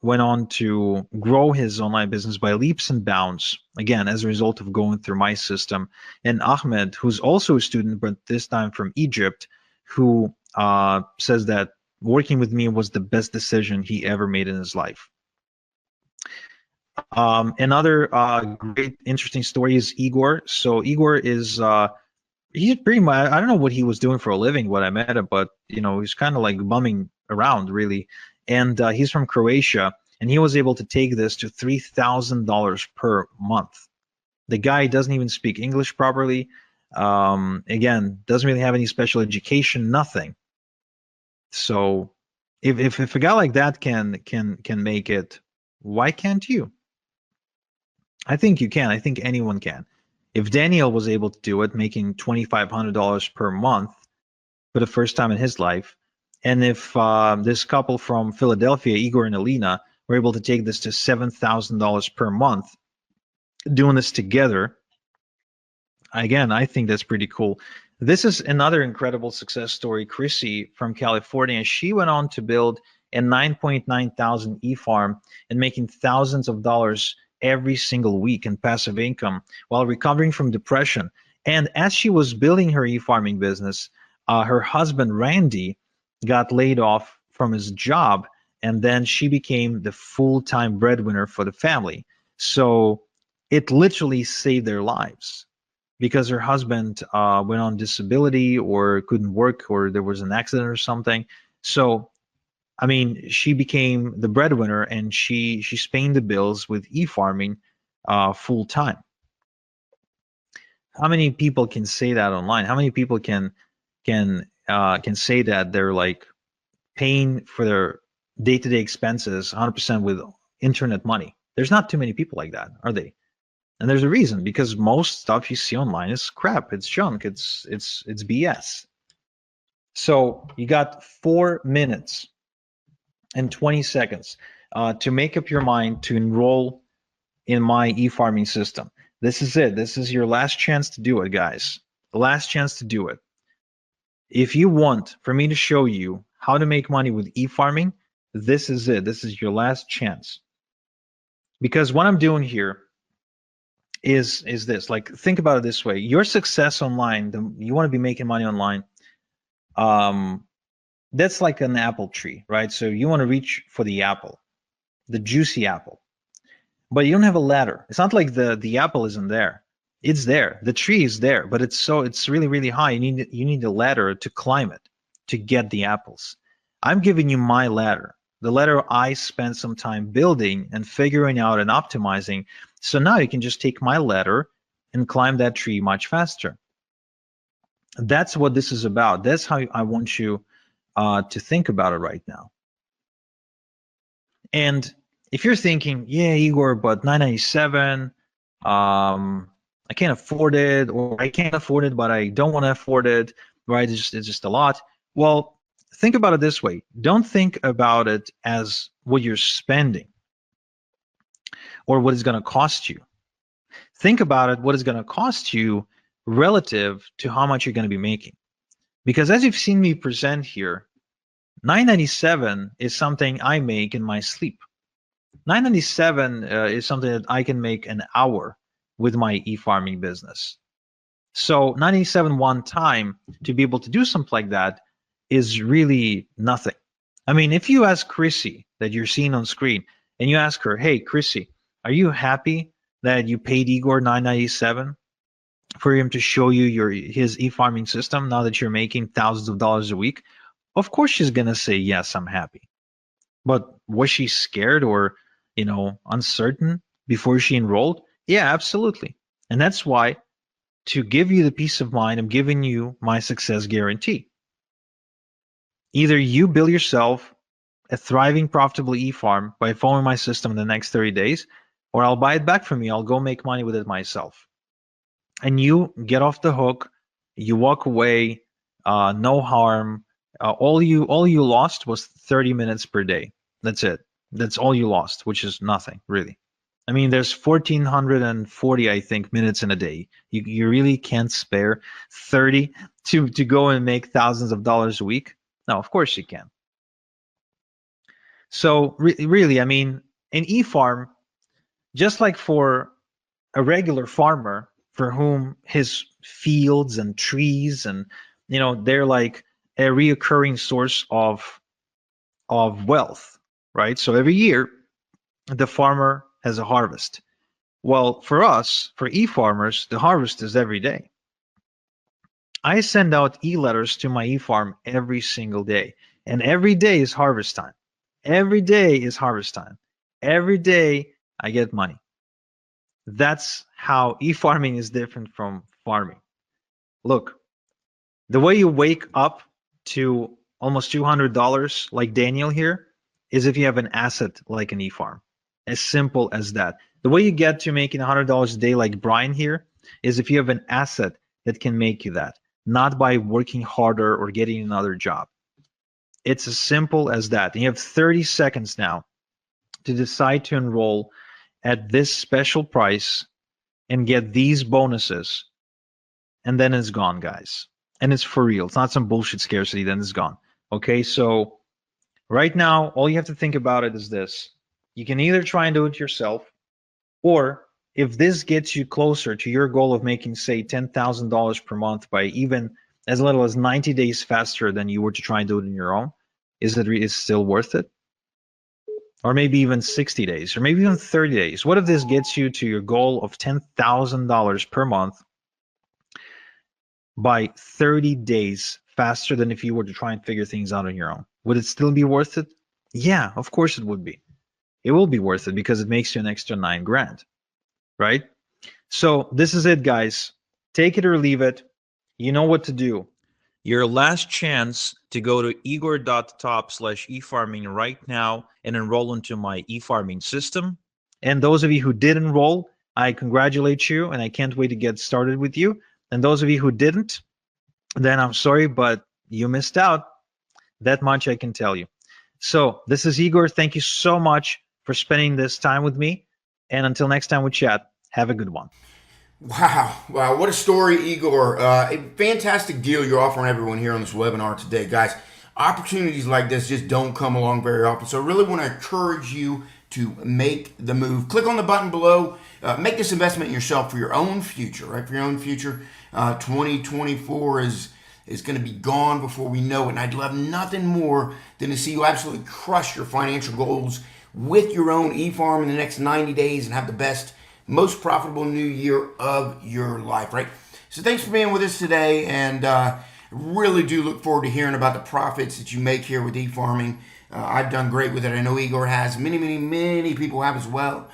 went on to grow his online business by leaps and bounds, again, as a result of going through my system. And Ahmed, who's also a student, but this time from Egypt, who says that working with me was the best decision he ever made in his life. Another great, interesting story is Igor. So Igor is he's pretty much, I don't know what he was doing for a living when I met him, but you know, he's kind of like bumming around really. And he's from Croatia, and he was able to take this to $3,000 per month. The guy doesn't even speak English properly. Again, doesn't really have any special education, nothing. So if a guy like that can make it, why can't you? I think you can. I think anyone can. If Daniel was able to do it, making $2,500 per month for the first time in his life, and if this couple from Philadelphia, Igor and Alina, were able to take this to $7,000 per month, doing this together, again, I think that's pretty cool. This is another incredible success story. Chrissy from California, she went on to build a 9.9 thousand e-farm and making thousands of dollars every single week in passive income while recovering from depression. And as she was building her e-farming business, her husband Randy got laid off from his job, and then she became the full-time breadwinner for the family. So it literally saved their lives because her husband went on disability or couldn't work, or there was an accident or something. So I mean, she became the breadwinner, and she's paying the bills with e-farming full time. How many people can say that online? How many people can say that they're like paying for their day-to-day expenses 100% with internet money? There's not too many people like that, are they? And there's a reason, because most stuff you see online is crap. It's junk. It's BS. So you got 4 minutes and 20 seconds to make up your mind to enroll in my e-farming system. This is it. This is your last chance to do it, guys. The last chance to do it. If you want for me to show you how to make money with e-farming, this is it. This is your last chance. Because what I'm doing here is this. Like, think about it this way. Your success online, you want to be making money online. That's like an apple tree, right? So you want to reach for the apple, the juicy apple, but you don't have a ladder. It's not like the apple isn't there. It's there. The tree is there, but it's really, really high. You need a ladder to climb it to get the apples. I'm giving you my ladder, the ladder I spent some time building and figuring out and optimizing. So now you can just take my ladder and climb that tree much faster. That's what this is about. That's how I want you to think about it right now. And if you're thinking, yeah, Igor, but $997, I can't afford it, or I can't afford it, but I don't want to afford it, right? It's just a lot. Well, think about it this way. Don't think about it as what you're spending or what it's going to cost you. Think about it, what it's going to cost you relative to how much you're going to be making. Because as you've seen me present here, 997 is something I make in my sleep. 997 is something that I can make an hour with my e-farming business. So 997 one time to be able to do something like that is really nothing. I mean, if you ask Chrissy that you're seeing on screen and you ask her, hey, Chrissy, are you happy that you paid Igor 997 for him to show you his e-farming system now that you're making thousands of dollars a week? Of course she's going to say, yes, I'm happy. But was she scared or, uncertain before she enrolled? Yeah, absolutely. And that's why, to give you the peace of mind, I'm giving you my success guarantee. Either you build yourself a thriving, profitable e-farm by following my system in the next 30 days, or I'll buy it back from you. I'll go make money with it myself. And you get off the hook, you walk away, no harm. All you lost was 30 minutes per day. That's it. That's all you lost, which is nothing, really. I mean, there's 1,440, I think, minutes in a day. You really can't spare 30 to go and make thousands of dollars a week. No, of course you can. So really, I mean, an e-farm, just like for a regular farmer for whom his fields and trees and, they're like a reoccurring source of wealth, right? So every year, the farmer has a harvest. Well, for us, for e-farmers, the harvest is every day. I send out e-letters to my e-farm every single day, and every day is harvest time. Every day is harvest time. Every day I get money. That's how e-farming is different from farming. Look, the way you wake up to almost $200 like Daniel here is if you have an asset like an e-farm. As simple as that. The way you get to making $100 a day like Brian here is if you have an asset that can make you that, not by working harder or getting another job. It's as simple as that. And you have 30 seconds now to decide to enroll at this special price and get these bonuses, and then it's gone, guys. And it's for real. It's not some bullshit scarcity, then it's gone. Okay, so right now, all you have to think about it is this. You can either try and do it yourself, or if this gets you closer to your goal of making, say, $10,000 per month by even as little as 90 days faster than you were to try and do it on your own, is it still worth it? Or maybe even 60 days, or maybe even 30 days. What if this gets you to your goal of $10,000 per month by 30 days faster than if you were to try and figure things out on your own? Would it still be worth it? Yeah, of course it would be. It will be worth it because it makes you an extra $9,000, right? So this is it, guys. Take it or leave it. You know what to do. Your last chance to go to igor.top/efarming right now and enroll into my eFarming system. And those of you who did enroll, I congratulate you and I can't wait to get started with you. And those of you who didn't, then I'm sorry, but you missed out. That much I can tell you. So this is Igor. Thank you so much for spending this time with me. And until next time we chat, have a good one. Wow, what a story, Igor. A fantastic deal you're offering everyone here on this webinar today, guys. Opportunities like this just don't come along very often, so I really want to encourage you to make the move. Click on the button below. Make this investment in yourself for your own future, right? For your own future. 2024 is going to be gone before we know it, and I'd love nothing more than to see you absolutely crush your financial goals with your own e-farm in the next 90 days and have the best, most profitable new year of your life, right? So thanks for being with us today, and really do look forward to hearing about the profits that you make here with eFarming. I've done great with it. I know Igor has. Many people have as well.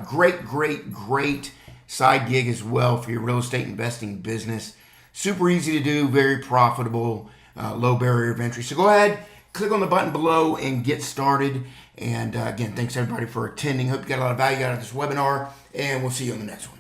Great side gig as well for your real estate investing business. Super easy to do, very profitable, low barrier of entry. So go ahead, click on the button below and get started. And again, thanks everybody for attending. Hope you got a lot of value out of this webinar, and we'll see you on the next one.